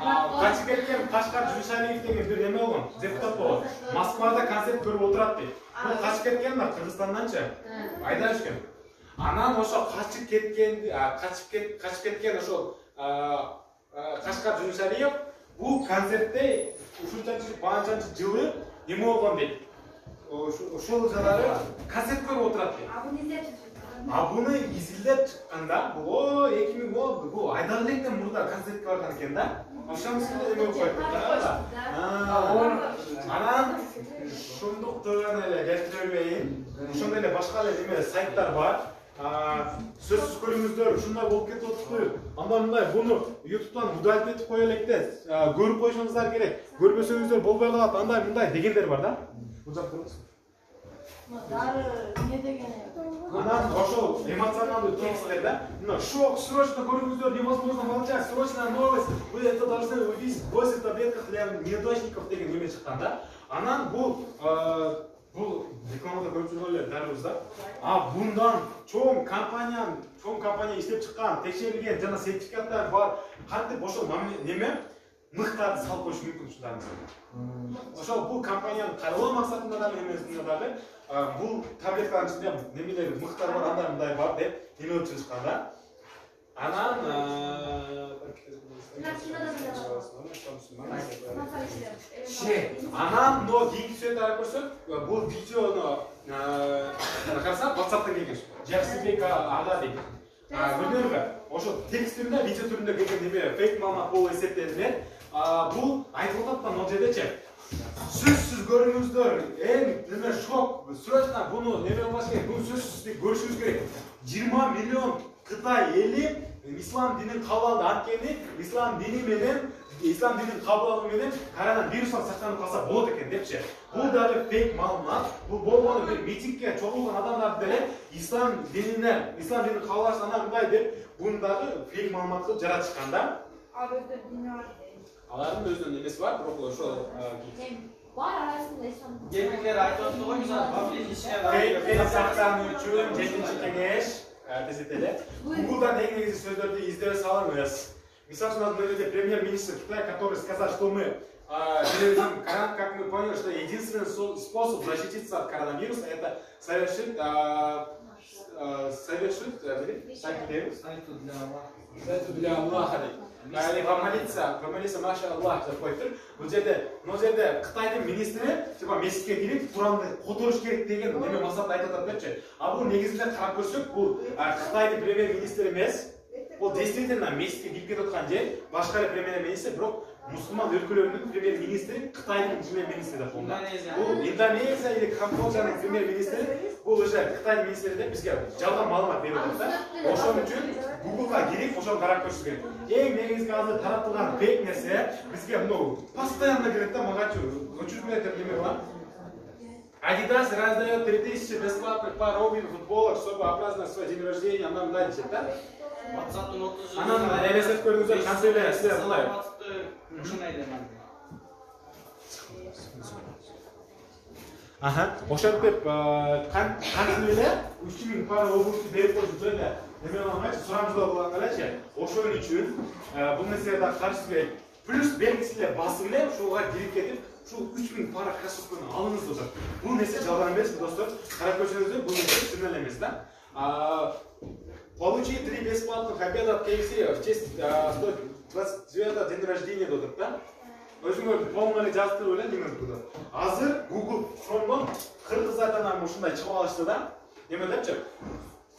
Качып кеткен Кашкар Жумшалиев деген бир неме болгон, депутат болгон. Москвада концерт көрүп отурат дейт. Бул качып кеткен да Кыргызстанданчы. Айда жүргөн. Анан ошо качып кеткен ошол Кашкар Жумшалиев бул концертте ушунчанчы жылы неме болгон дейт. Ошол жылдары концерт көрүп отурат дейт. Буну изилдеп чыкканда, бул 2000 болду. Бул айдан электен мурда концертке барган экен да. Ошонун үстүнө эме коюп койду. Анан ошондук тыгын эле келтирбейин. Ошондой эле башка эле неме сайттар бар. Сөзсүз көрүңүздөр, ушундай болуп кетип атыптыр. Анда мындай буну YouTube'дан удалить этип кое элек да. Көрүп коюшуңуздар керек. Көрбөсөңүздөр болбой калат. Андай мындай дегендер бар да. Бул жакта көрөсүз. Дары не деген? Анан ошол эмоционалдуу тексттер да. Мына шок, срочно көрүңүздөр, невозможно молчать, срочная новость. Вы это должны увидеть. 8 таблеток для неудачников деген неме чыккан да. Анан бул рекламада көрүп жүргөн эле дарыбыз да. Bundan чоң компания иштеп чыккан, текшерилген жана сертификаттар бар. Кантип ошол неме мыктарды салып коюш мүмкүн ушундай мисалы. Ошол бул компаниянын каралоо максатында да эмесинде дагы бул таблеткалардын ичинде немелер мыктар бар, андай мындай бар деп неме өтүп чыккан да. Анан Анан но кийинки сүрөттөрдү көрсөк, бул видеону карасак WhatsApp'тан келген. Жаксыбек ага дейт. Көрдүңүзбү? Ошо текст түрүндө, видео түрүндө келген неме фейк маалымат болуп эсептелинет. Бул айтылып атат могу жердечи. Сөзсүз көрүңүздөр, неме шок, срочно буну неме кылыш керек, бул сөзсүз көрүшүңүз керек. 20 миллион Кытай эли ислам динин кабыл алды. Анткени ислам дини менен ислам динин кабыл алуу менен коронавирустан сактанып калса болот экен депчи. Бул дагы фейк маалымат. Бул болгону бир митингге чогулган адамдар деле ислам динин кабыл алыш анан мындай деп буну дагы фейк маалымат кылып жаратышкан да. Алардын өзүнүн эмеси бар, бирок ошол Бар арасында ислам. Кепилдер айтып атты го, мисалы, публичный фейк сактануу үчүн 7-чи кеңеш тездетели. Google'дан негизи сөздөрдү издөө салыңыз. Мисалы үчүн мына жерде премьер-министр Китая, который сказал, что мы переведем, как мы поняли, что единственный способ защититься от коронавируса это совершить сайту для Аллаха. Или помолиться, маша Аллах деп коюптур. Бул жерде Кытайдын министри типа мешитке кирип Куранды которуш керек деген неме максатта айтып атат депчи. Бул негизинде карап көрсөк, бул Кытайдын премьер-министри эмес. Бул действительно мешитке кирип кетип аткан же башка премьер-министр, бирок мусулман өлкөлөрүнүн премьер-министри Кытайдын премьер-министри деп болду. Бул Индонезия или Камбоджанын премьер-министри, бул уже Кытайдын министри деп бизге жалган маалымат берип атат да. Ошон үчүн Google'га кирип, ошону карап көрүш керек. Эң негизги азыр таратылган фейк нерсе бизге мына постоянно келет да, магачу өчүрүп кетет неме бар. Adidas раздает 3000 бесплатных пар обуви футболок, чтобы отпраздновать свой день рождения, она мындай дешет да. WhatsApp'тын 30. Анан элестетип көрүңүздөр, канчалык силер мындай. Ушундай дейм. Ошентип кантип эле 3000 пара обувду берип коюп эле неме кылган сурамжылоо кылган элечи. Ошон үчүн бул нерсеге да каршы келет. Плюс белгисиз эле басым эле ушуга кирип кетип, ушул 3000 пара кроссовканы алыңыз достор. Бул нерсе жалган эмес достор. Карап көрсөңүздөр, бул нерсе чын эле эмес да. Получи 3 бесплатных обеда от KFC в честь 129-го день рождения додуп да. Өзүңөр полный эле жаздырып эле неме турду. Азыр Google Chrome'дон кыргыздардан ушундай чыгып алышты да. Неме депчи?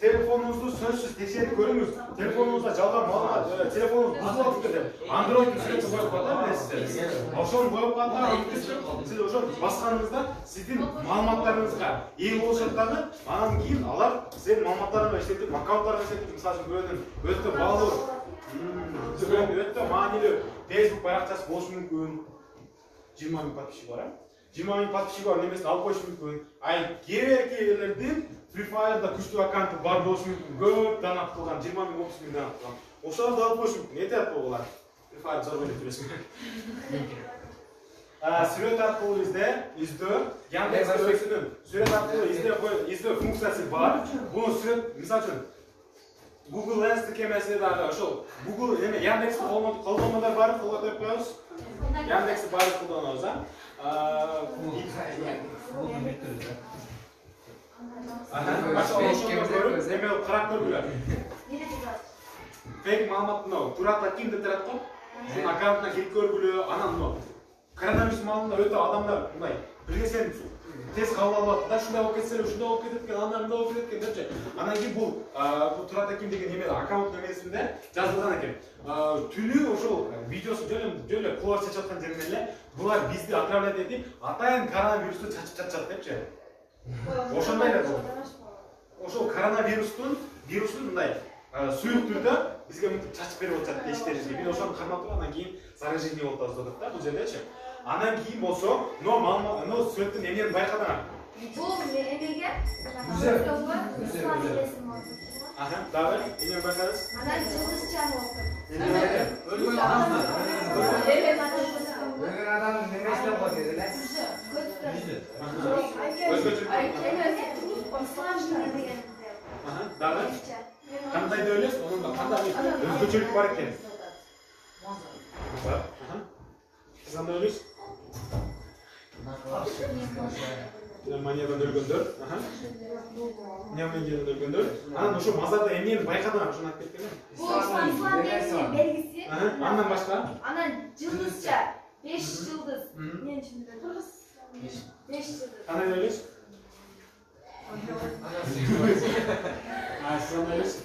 Телефонуңузду сөзсүз текшерип көрүңүз. Телефонуңузда жалган маалымат, телефонуңуз бузулуп атты деп. Android сүрөтү коюп коюп билесиздер. Ошону коюп калганда сиз ошо басканыңызда сиздин маалыматтарыңызга ээ болушат дагы, анан кийин алар сиздин маалыматтарыңызды иштетип, аккаунттарыңызды иштетип, мисалы үчүн өтө баалуу, өтө маанилүү Facebook баракчасы болушу мүмкүн. 20 000 подписчик бар, 20 000 подписчик бар немесин алып коюшу мүмкүн. Кээ-биркилердин Free Fire'да күчтүү аккаунты бар болушу мүмкүн. Көп донат кылган, 20 000 30 000 донат кылган. Ошолорду алып коюшу мүмкүн. Этеп болот. Free Fire зор эле түбөсүн. Сүрөт аркылуу издөө, Яндекс өзүнүн сүрөт аркылуу издөө функциясы бар. Бул сүрөт, мисалы үчүн Google Lens тикемеси дагы ошол Google эме Яндекс колдонмалар бар, колдоп коебуз. Яндекс баары колдонобуз, Ошол карап көргүлөр. Фейк маалымат турат кимди тарат го? Ушунун аккаунтуна кирип көргүлө, анан коронавирус маалында өтө адамдар мындай бирге сен тез кабыл алып атты да, ушундай болуп кетсе, ушундай болуп кетет экен, анда мындай болуп кетет экен депчи. Анан кийин бул Турат Аким деген неме аккаунт немесинде жазылган экен. Түнү ошол видеосу жөлө кулар чачып аткан жеринде эле булар бизди отравлять этип, атайын коронавирусту чачып жатышат депчи. Ошондой эле бул. Ошол коронавирустун мындай суюк түрдө бизге мынтип чачып берип атышат эштерибизге. Биз ошону кармап туруп анан кийин заражение болуп атабыз да бул жердечи. Анан кийин болсо, но сүрөттүн эмнени байкадыңар? Бул эмеге Ага, дагы эмнени байкадыңыз? анан жылдызча болду. Өлгөн адамдар. Өлгөн адамдын немесине коет эле. Ага, дагы кандайда өлөсүз? Онун кандай өзгөчөлүк бар экен? Бар. Ага. Сиз кандай өлөсүз? Пневмониядан өлгөндөр. Ага. Пневмониядан өлгөндөр. Анан ошо мазарда эмнени байкадыңар? Ошону айтып кеткенмин. Бул ислам дининин белгиси. Андан башка? Анан жылдызча 5 жылдыз. Мен чындап кыргыз 5 жылдыз. Кандай өлөсүз? Сиз кандай өлөсүз?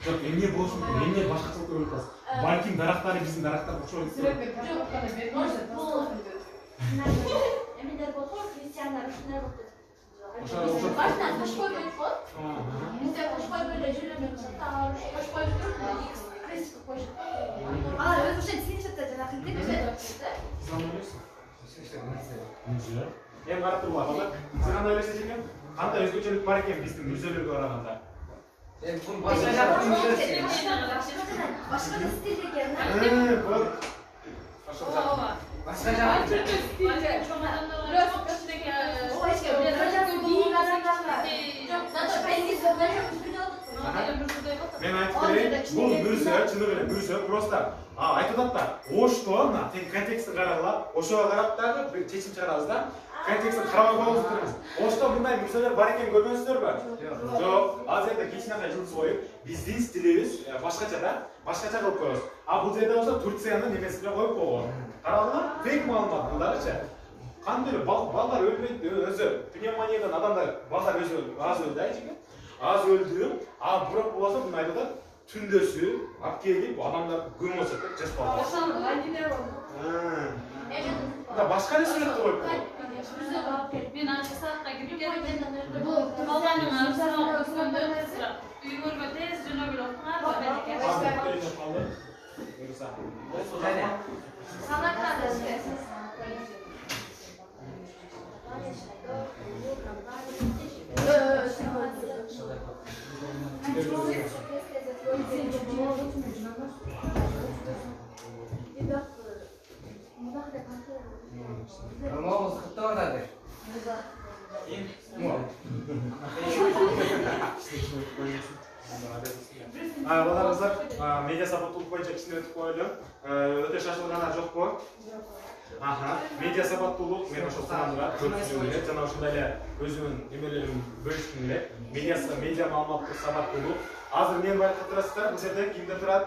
Жок, эмне болушу мүмкүн? Эмне башкачалык өлүп каласыз? Балким дарактары биздин дарактарга окшоп кетет. Эмелер болду, христиандар ушундай болду. Ошо. Башынан кош койбойт го. Бизде кош койбой эле жүрөбүз. Кош коюп туруп, крест коюшат. Алар өзүнчө синчетте жанагы деп. Эми карап туруңар, балдар. Сиз кандай өлөсүз экен? Кандай өзгөчөлүк бар экен биздин мүрзөлөргө караганда? Башка стиль экен. Вот. Башка жагы. Мен айтып берейин, бул мүрзө, чындык эле мүрзө, просто айтып атат да, ошто мына тең контекстин карагыла, ошого карап дагы бир чечим чыгарабыз да. Контекстин карабай коюңуз турыңуз. Ошто мындай мүрзөлөр бар экен көргөнсүздөр бе? Жок. Азыр жерде кичинекей жылдыз коюп, биздин стилибиз башкача да, башкача кылып коебуз. Бул жерде болсо Турциянын немесине коюп койгон. Карадыңарбы? Фейк маалымат булдарчы. Кандай балдар өлбөйт өзү. Пневмониядан адамдар балдар өзү аз өлдү айчыгы. Аз өлдү. Бирок болсо мына айтып атат, түндөсү алып келип адамдар күн болсо деп жазып калды. Да башка нерсе сүрөттү коюп койгон. Мен анча саатка кирип келдим. Балданын арасына өскөндө үйгөргө тез жөнөп эле окуңар. Могус кыттырдады. Балдарыңыздар, медиа сапаттуулук боюнча кичине өтүп коелу. Өтө шашылгандар жокпу? Медиа сапаттуулук мен ошол санамда көрсөтүлгөн эле, жана ошондой эле өзүмдүн эмелеримди бөлүшкүм эле. Медиа маалыматтык сапаттуулук. Азыр эмнени байкап турасыздар? Бул жерде кимдер турат?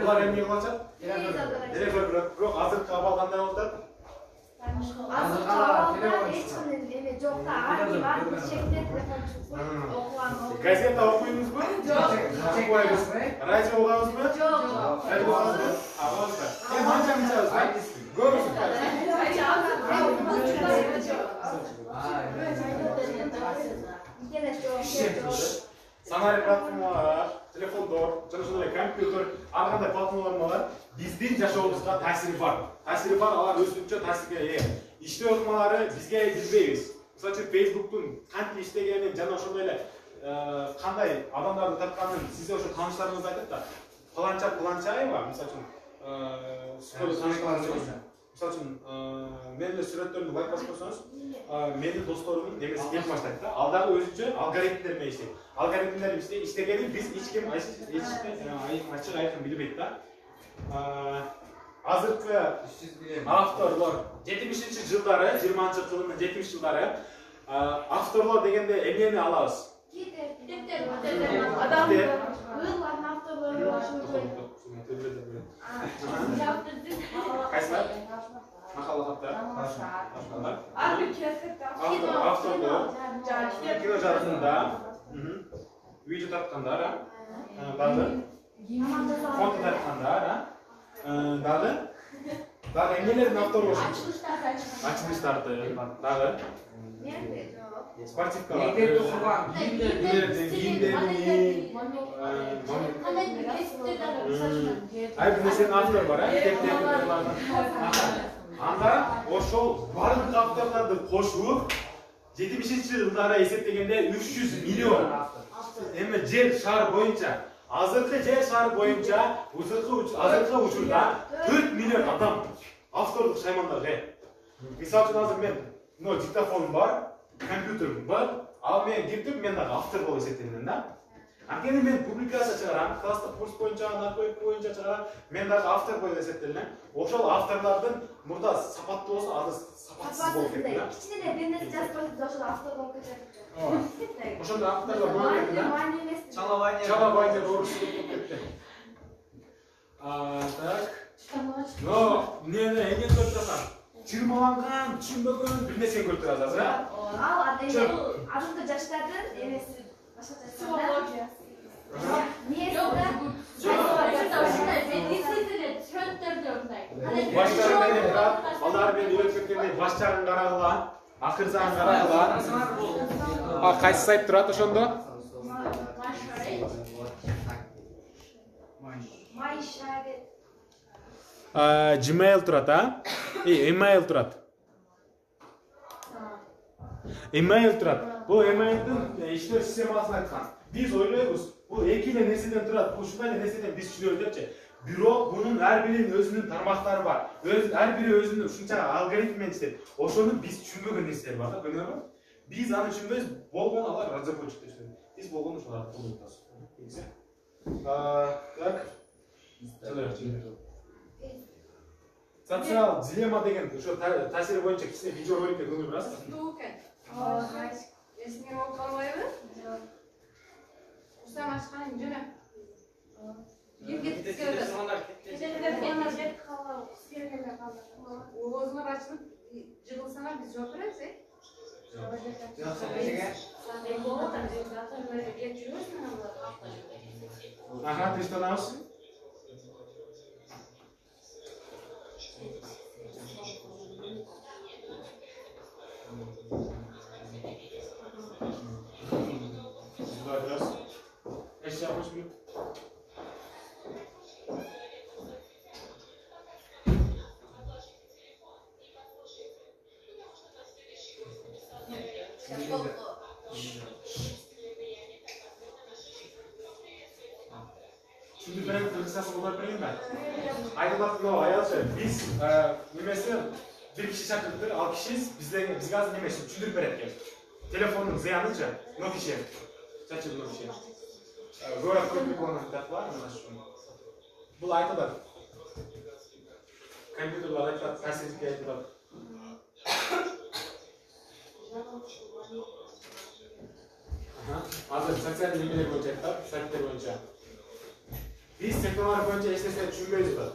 Булар эмне кылып атышат? Телефон бирок азыркы абал кандай болуп атат? Азыркы абалда эч кандай эме жок да, бар чекте телефон чыкпайт. Газета окуйбузбу? Жок. Окубайбызбы? Радио угабызбы? Жок. Радио угабызбы? Угабызбы. Канча мынчабыз? Көрүңүз. Санари платформалар, телефондор, жана ошондой компьютер, ар кандай платформалар бар. Биздин жашообузга таасири бар. Таасири бар, алар өзүнчө таасирге ээ. Иштөө ыкмалары бизге билбейбиз. Мисалы үчүн Facebooktун кантип иштегенин жана ошондой эле кандай адамдарды тапканын сизде ошо тааныштарыңыз айтат да. Паланчаева, мисалы үчүн Мисалы үчүн, мен эле сүрөттөрүмдү байкап койсоңуз, менин досторумдун немеси келип баштайт да. Ал дагы өзүнчө алгоритмдер менен иштейт. Алгоритмдер иштегенин биз эч ким ачык айкын билбейт да. Азыркы авторлор 70-жылдары, 20-жылдын 70-жылдары авторлор дегенде эмнени алабыз? Кайсылар? Мақала таптар. Башқалар. Abi kesinlikle. Кино жарысында видео тартқандар, дағы фото тартқандар, дағы эмнелердин автору болушу? Ачылыштарды, дағы спортивкалар, айбір нерсенин автору бар, анда ошол барлык авторларды кошуп 70-жылдары эсептегенде 300 миллион эми жер шаар боюнча азыркы жер шаар боюнча азыркы учурда 4 миллион адам автордук шаймандар. Мисалы үчүн азыр мен диктофонум бар, компьютерим бар, ал мен киртип мен дагы автор болуп эсептелем да. Анткени мен публикация чыгарам, класста курс боюнча, наркотик боюнча чыгарам, мен дагы автор болуп эсептелем. Ошол авторлордун мурда сапаттуу болсо, азыр сапатсыз болуп кетти да. Кичине бир нерсе жазып койсо ошол автор болуп кетет. Ошондо авторлор болуп кетти да. Чалабайнер орусу болуп кетти. Так. Но эмне көрүп турасың? Чырмаланган, түшүнбөгөн бир нерсени көрүп турасыз азыр, а? Ал азыркы жаштардын эмеси башкача Psikologiya. Алар мен үйрөтүп кеткендей баш жагын карагыла, акыр жагын карагыла. Кайсы сайт турат ошондо? Gmail турат, а? Email турат. Email турат. Бул emailдин иштөө системасын айткан. Биз ойлойбуз, бул эки эле нерседен турат, бул ушундай эле нерседен биз түшүнөбүз депчи. Бирок бунун ар биринин өзүнүн тармактары бар. Ар бири өзүнүн ушунча алгоритм менен иштейт. Ошону биз түшүнбөгөн нерселер бар да, көрдүңөрбү? Биз аны түшүнбөйбүз, болгон алар разработчик деп түшүнөт. Биз болгон ошоларды колдонобуз. Так. Социал дилемма деген ошо таасири боюнча кичине видео роликке көңүл бурасыз? Есіңе болып қалмайбы? Ұрсам ашқан жүні. Кем кетіп келді? Оғызыңыр ашынып жығылсаңа біз жоқ береміз, е? Ага, ты что наус? Еще хочешь минут? Şimdi ben kırıksası olarak bileyim ben. Aydınlatma o ayalça. Biz немесе bir kişi şartlıdır, al kişiyiz. Biz gaz немесе çündürüp veretken. Telefonun ziyanınca, no kişiye. Çaçıl no kişiye. Город көпүк оның кітап бар, мына шу. Бұл айтылады. Компьютерлар айтылады, кассетке айтылады. Азыр социальный немелер боюнча айтылады, сайттар боюнча. Биз технологиялар боюнча эч нерсе түшүнбөйбүз да.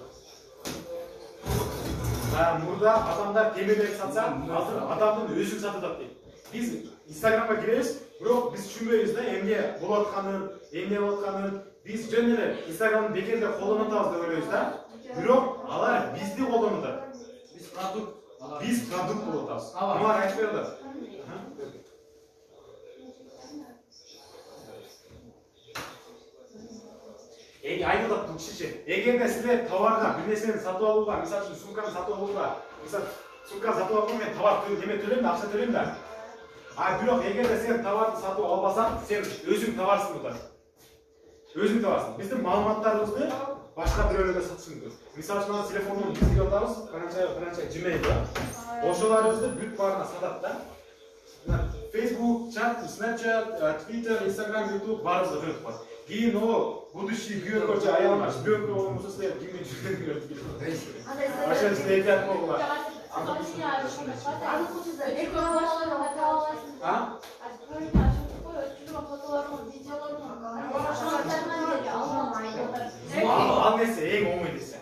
Мурда адамдар темелерди сатса, азыр адамдын өзүн сатып атат дейт. Биз Instagramга киребиз, бирок биз түшүнбөйбүз да, эмне болуп атканын, биз жөн эле Instagramды бекерде колдонуп атабыз деп ойлойбуз да. Бирок алар бизди колдонуп атат. Биз продукт болуп атабыз. Муну айтып берди. Айнылап бул кишичи. Эгерде силер товарга бир нерсени сатып алууга, мисалы үчүн сумканы сатып алууга, сумка сатып алууга мен товар төлөйм, акча төлөйм да. Бирок эгерде сен товарды сатып албасаң, сен өзүң товарсың да. Өзүң товарсың. Биздин маалыматтарыбызды башка бирөөлөргө сатышың керек. Мисалы үчүн телефондон бизге атабыз, канча Gmail да. Ошоларыбызды бүт баарына сатат да. Facebook, chat, Snapchat, Twitter, Instagram, YouTube баарыбызды көрүп калат. Кийин о будущий күйөөнкөчө аялына жибөөнкө болмосо силер кимге жүргөнү көрөт. Ошол үчүн эптеп болгула. Ал нерсе эң оңой нерсе.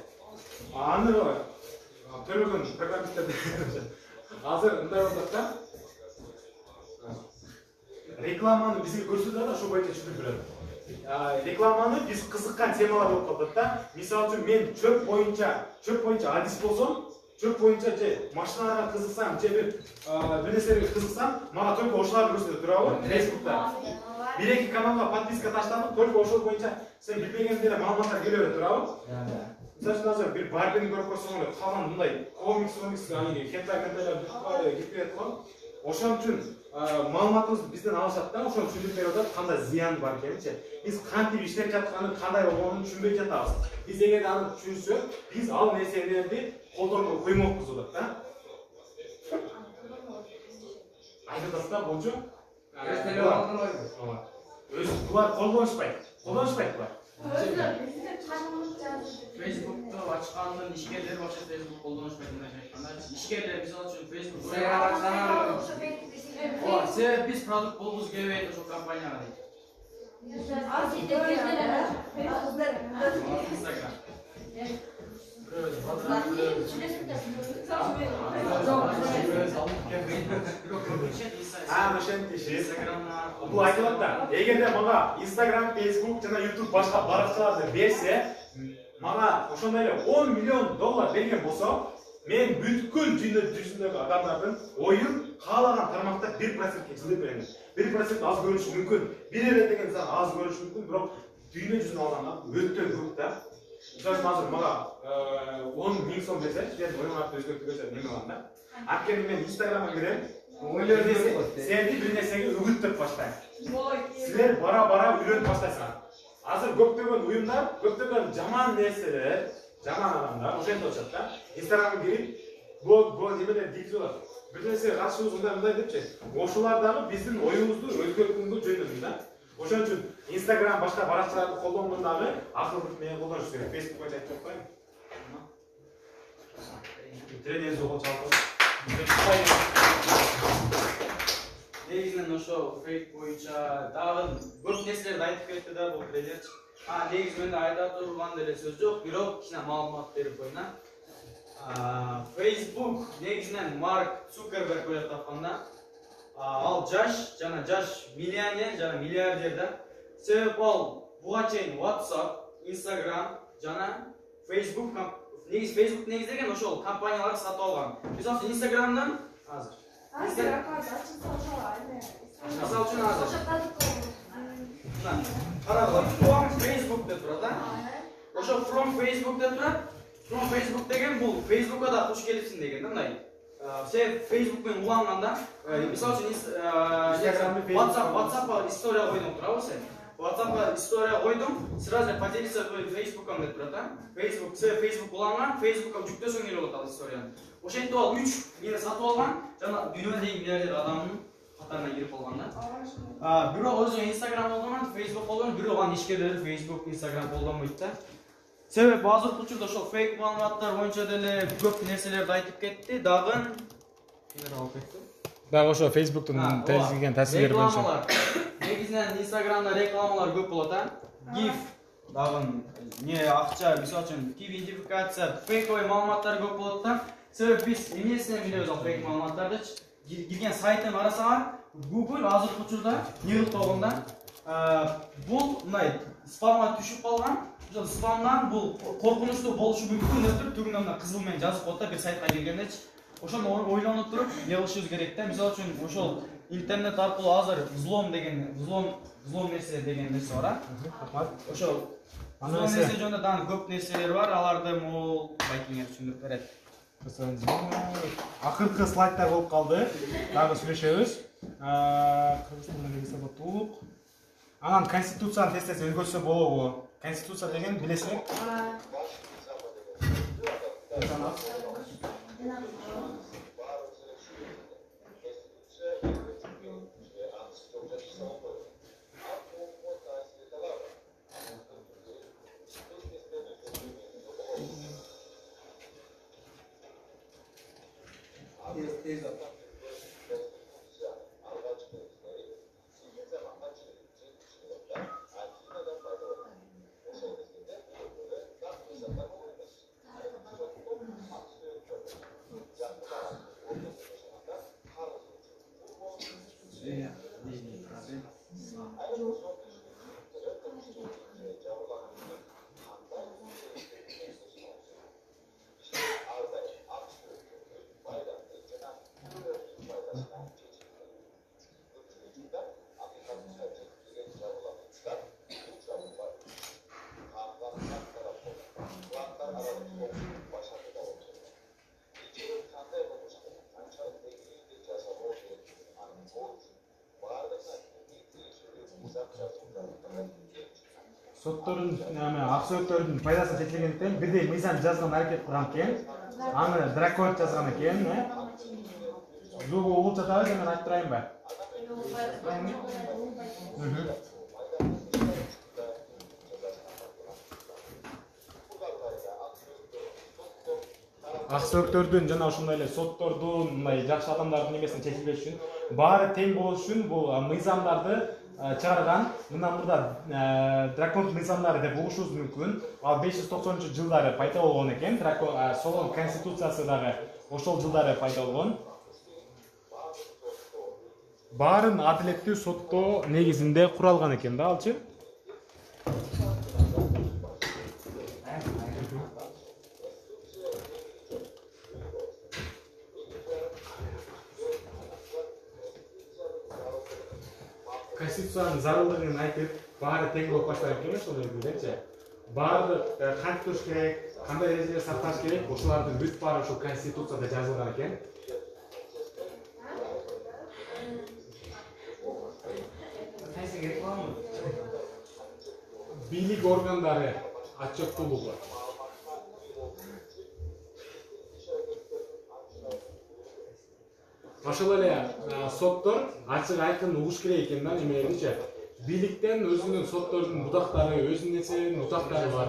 Аны төлөгөн программисттер Азыр мындай болуп атат да. Рекламаны бизге көрсөтөт да, ошол боюнча түшүндүрүп берет. Рекламаны биз кызыккан темалар болуп калат да. Мисалы үчүн мен чөп боюнча адис болсом, чөп боюнча же машиналарга кызыксам, же бир нерселерге кызыксам, мага только ошоларды көрсөтөт, туурабы? Фейсбукта. Бир-эки каналга подписка таштадым, только ошол боюнча сен билбегендер маалыматтар келе берет, туурабы? Мисалы үчүн азыр бир Барбини көрүп койсоң эле, калган мындай комикс, хентай кетип кетет го. Ошон үчүн маалыматыбызды бизден алышат да, ошону түшүндүрүп берип атат, кандай зыяны бар экенинчи. Биз кантип иштеп жатканын, кандай болгонун түшүнбөй жатабыз. Биз эгер аны түшүнсөк, биз ал нерселерди колдонбой коймокпуз деп атат да. Айтып атат да, болчу. Өз телефонун ойбу. Булар колдонушпайт булар. Facebook'ta açkanlığın işgirleri başta Facebook kollanışmaydı aytқанда. İşgirler biz alışın Facebook. Sebep biz produkt bulduğumuz gibi şu kampanyaya değil. Instagram. Бул айтылат да, эгерде мага Instagram, Facebook жана YouTube башка баракчаларды берсе, мага ошондой эле $10 миллион берген болсо, мен бүткүл дүйнө жүзүндөгү адамдардын оюн каалаган тармакта 1%ке жылдап берем. 1% аз көрүнүшү мүмкүн. 1 деген сан аз көрүнүшү мүмкүн, бирок дүйнө жүзүнө алганда өтө көп да. Мисалы азыр мага 10 миң сом берсе, мен оюңарды өзгөртүүгө неме кылам да. Анткени мен Instagramга кирем, сенди бир нерсеге үгүттөп баштайм. Силер бара үйрөнүп баштайсыңар. Азыр көптөгөн уюмдар, көптөгөн жаман нерселер, жаман адамдар ошентип атышат да. Instagramга кирип, бул немелер дейт болот. Бир нерсе каршыбыз мындай депчи. Ошолар дагы биздин оюбузду өзгөрткөнгө жөндөмү да. Ошон үчүн Instagram башка баракчаларды колдонгондагы акылдуу менен колдонуш керек. Facebook боюнча айтып коеюн. Тренер жолго чалып. Негизинен ошо фейк боюнча дагы көп нерселерди айтып кетти да бул тренер. Негизи менде айта турган деле сөз жок, бирок кичине маалымат берип коеюн. Facebook негизинен Марк Цукерберг ойлоп тапканда, ал жаш миллионер жана миллиардер да. Себеп ал буга чейин WhatsApp, Instagram жана Facebook Facebook негиздеген ошол компанияларды сатып алган. Мисалы Instagram'дан азыр. Мисалы үчүн азыр. Карагыла, from Facebook деп турат да. Ошо from Facebook деп турат. From Facebook деген бул Facebook'ка да куш келипсиң деген да мындай. Сен Facebook менен уланганда, мисалы үчүн WhatsApp'ка история койдуң турабы сен? WhatsApp'ка история койдуң, сразу поделиться Facebook'кам деп турат да. Facebook уланган, Facebook'ка жүктөсөң эле болот ал историяны. Ошентип ал 3 мени сатып алган, жана дүйнөдөгү миллиардер адамдын катарына кирип калган да. Бирок өзү Instagram колдонот, Facebook колдонот, бирок анын ишкерлери Facebook, Instagram колдонбойт да. Себеп азыркы учурда ошол фейк маалыматтар боюнча деле көп нерселерди айтып кетти, дагы ошо Facebook'тун тезген таасири боюнча. Негизинен Instagram'да рекламалар көп болот, GIF, дагы не акча, мисалы үчүн тип идентификация, фейковый маалыматтар көп болот да. Себеп биз эмнесинен билебиз ал фейк маалыматтарды? Кирген сайттын арасына Google азыркы учурда не кылып койгонда, бул мындай спамга түшүп калган. Ошол спамдан бул коркунучтуу болушу мүмкүн деп туруп түгүнөн мына кызыл менен жазып коет да бир сайтка киргендечи. Ошону ойлонуп туруп не кылышыбыз керек да. Мисалы үчүн ошол интернет аркылуу азыр взлом нерсе деген нерсе бар, ошол взлом нерсе жөнүндө дагы көп нерселер бар, аларды могул байкиңер түшүндүрүп берет. Акыркы слайдтар болуп калды. Дагы сүйлөшөбүз. Кыргызстанда регистраттуулук. Анан конституцияны тез өзгөртсө болобу? Конституция деген билесиңер? Соттордун аксөттөрдүн пайдасын чечилгендиктен бирдей мыйзам жазган аракет кылган экен. Аны дракон жазган экен, Зубу угулуп жатабыз, мен айтып турайынбы? Аксөктөрдүн жана ошондой эле соттордун мындай жакшы адамдардын эмесин чечилбеш үчүн баары тең болуш үчүн бул мыйзамдарды чыгарган. Мындан мурда дракон мыйзамдары деп угушубуз мүмкүн. Ал 590-жылдары пайда болгон экен. Дракон Солон конституциясы дагы ошол жылдары пайда болгон. Баарын адилеттүү соттоо негизинде куралган экен да алчы. Конституциянын зарылдыгын айтып, баары тең болуп баштаган экен ошол жердечи. Баардык кантип туруш керек, кандай эрежелер сакташ керек, ошолордун бүт баары ошол конституцияда жазылган экен. Бийлик органдары отчеттуулугу. Ошол эле соттор ачык айкын угуш керек экен да немелеринчи. Бийликтен өзүнүн соттордун будактары, өзүнүн нерселеринин будактары бар.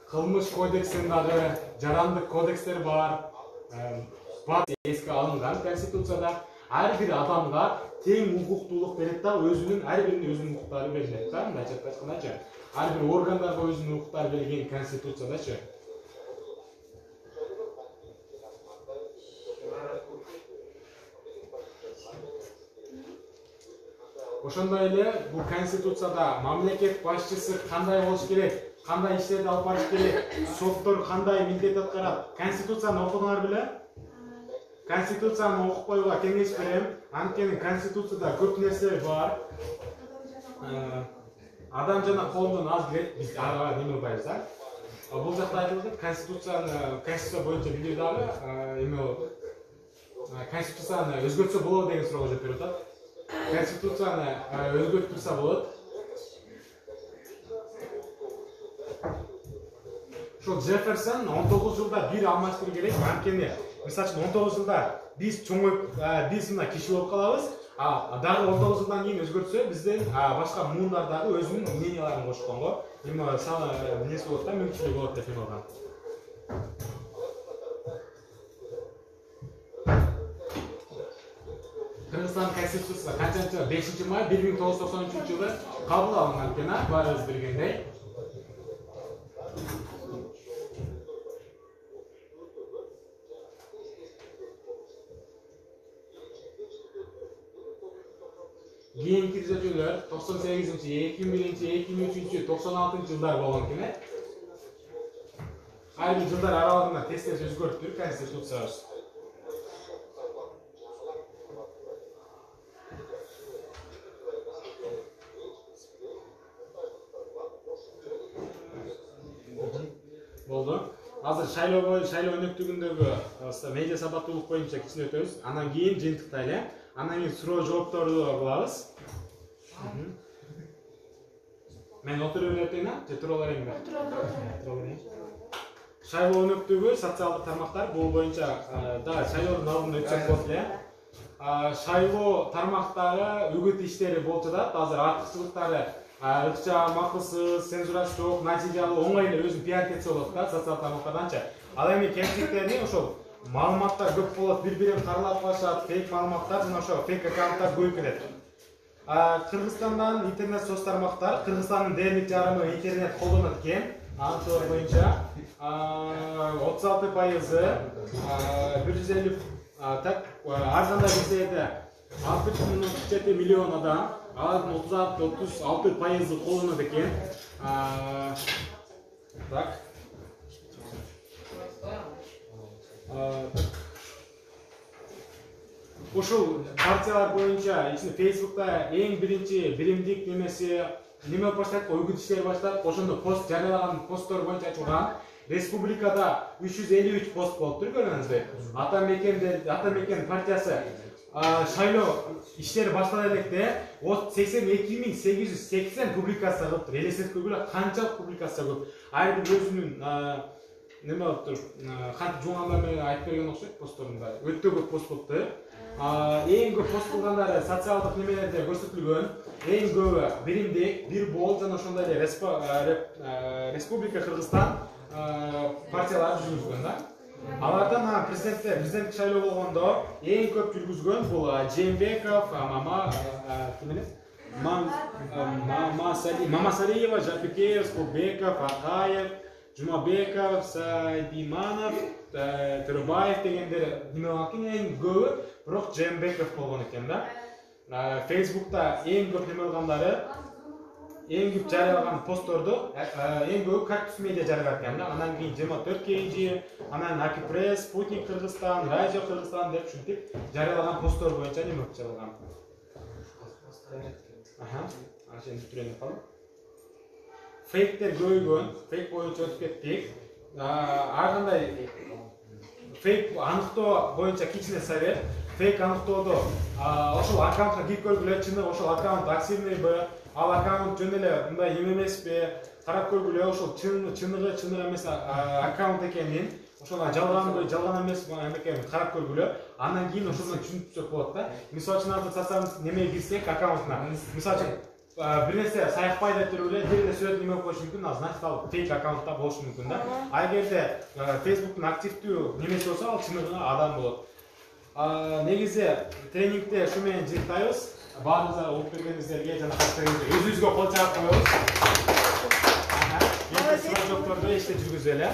Кылмыш кодексинин дагы жарандык кодекстер бар. Эске алынган конституцияда ар бир адамга тең укуктуулук берет да, өзүнүн ар биринин өзүнүн укуктары берилет да. Мындайча айткандачы, ар бир органдарга өзүнүн укуктары берилген конституциядачы. Ошондой эле бул конституцияда мамлекет башчысы кандай болуш керек, кандай иштерди алып барыш керек, соттор кандай милдет аткарат. Конституцияны окудуңар беле? Конституцияны окуп коюуга кеңеш берем. Анткени конституцияда көп нерселер бар. Адам жана коомдон аз кирет, биз ага неме кылбайбыз да. Бул жакта айтылат, конституция боюнча билүү дагы эме конституцияны өзгөртсө болобу деген суроого жооп берип атат. Конституцияны өзгөртүлсө болот. Ошол Джефферсон 19 жылда бир алмаштыруу керек. Анткени мисалы үчүн 19 жылда биз чоңоюп, биз мына киши болуп калабыз. Дагы 19 жылдан кийин өзгөртсө, бизден башка муундар дагы өзүнүн мненияларын кошконго, эми саны эмнеси болот да, мүмкүнчүлүк болот деп ойлогом. Кыргызстан конституциясы канчанчы 5-май 1993-жылы кабыл алынган экен, баарыбыз билгендей. Кийинки түзөтүүлөр 98-ci, 2000-ci, 2003-cü, 96-cı жылдар болгон экен. Ар бир жылдар аралыгында тез-тез өзгөртүп конституциябыз. Болду. Азыр шайлоо өнөктүгүндөгү медиа сабаттуулук боюнча кичине өтөбүз. Андан кийин жыйынтыкта эле, андан кийин суроо жоопторду кылабыз. Мен отуруп өтөйүн, же тура берейинби? Тура берейин. Шайлоо өнөктүгү социалдык тармактар бул боюнча да шайлоодун алдында өтсөк болот эле. Шайлоо тармактары үгүт иштери болуп жатат. Азыр артыкчылыктары ыкчам, акылсыз, цензурасы жок, натыйжалуу, оңой эле өзүн пиар этсе болот да социалдык тармактарданчы. Ал эми кемчиликтерини ошол маалыматтар көп болот, бири-бирин каралап калышат, фейк маалыматтар жана ошо фейк аккаунттар көбөйүп кетет. Кыргызстандан интернет соц тармактар, Кыргызстандын дээрлик жарымы интернет колдонот экен. Анықтылар боюнча 36%, 150 так арзандай бирседе 6,7 миллион адам, алардын 36% колдонот экен. Так. Ошол партиялар боюнча ичинде Facebook'ta эң биринчи биримдик неме баштап, ойгут иштер баштап, ошондо пост жарыялаган посттор боюнча ачылган. Республикада 353 пост болуптур, көрүңүздөр. Атамекен партиясы шайлоо иштери баштала электе 82.880 публикация кылыптыр. Элестетип көргүлө канчалык публикация көп. Ар бир өзүнүн неме болуптур, кантип жуңгандар менен айтып берген окшойт постторунда. Өтө көп пост болуптур. Эң көп пост кылгандары социалдык немелерде көрсөтүлгөн. Эң көбү биримдик, бир бол жана ошондой эле Республика Кыргызстан партиялары жүргүзгөн да. Алардан президенттик шайлоо болгондо эң көп жүргүзгөн бул Жээнбеков, Мамасалиева, Жапикеев, Скулбеков, Акаев, Жумабеков, Сайдиманов, Төрөбаев дегендер немелердин эң көбү бирок Жээнбеков болгон экен да. Facebook'ta эң көп неме кылгандары, эң көп жарыялаган постторду эң көбү Кактус медиа жарыялап экен да. Анан кийин 24 KG, анан Акипресс, Спутник Кыргызстан, Радио Кыргызстан деп ушинтип жарыялаган посттор боюнча неме чыгарылган. Ашен түрөнүп калды. Фейктер көбөйгөн, фейк боюнча өтүп кеттик. Ар кандай фейк аныктоо боюнча кичине совет. Фейк аныктоодо ошол аккаунтка кирип көргүлө, чыны ошол аккаунт активныйбы, ал аккаунт жөн эле мындай эме эмеспи, карап көргүлө, ошол чыныгы эмес аккаунт экенин, ошол жалганбы, жалган эмеспи экенин карап көргүлө. Андан кийин ошондон түшүнүп болот да. Мисалы үчүн азыр социалдык немеге кирсек аккаунтуна, мисалы үчүн бир нерсе саякпай деп туруп эле бир нерсе сүрөт неме коюш мүмкүн, значит ал фейк аккаунтта болушу мүмкүн да. Эгерде Facebook'тун активдүү немеси болсо, ал чыныгы адам болот. Негизи тренингде ушу менен жыйынтайбыз. Баарыңыздарга угуп бергениңиздерге жана катышканыңыздарга өзүбүзгө кол чаап коебуз. Эми сұрак жокторду эште жүргүзөлү.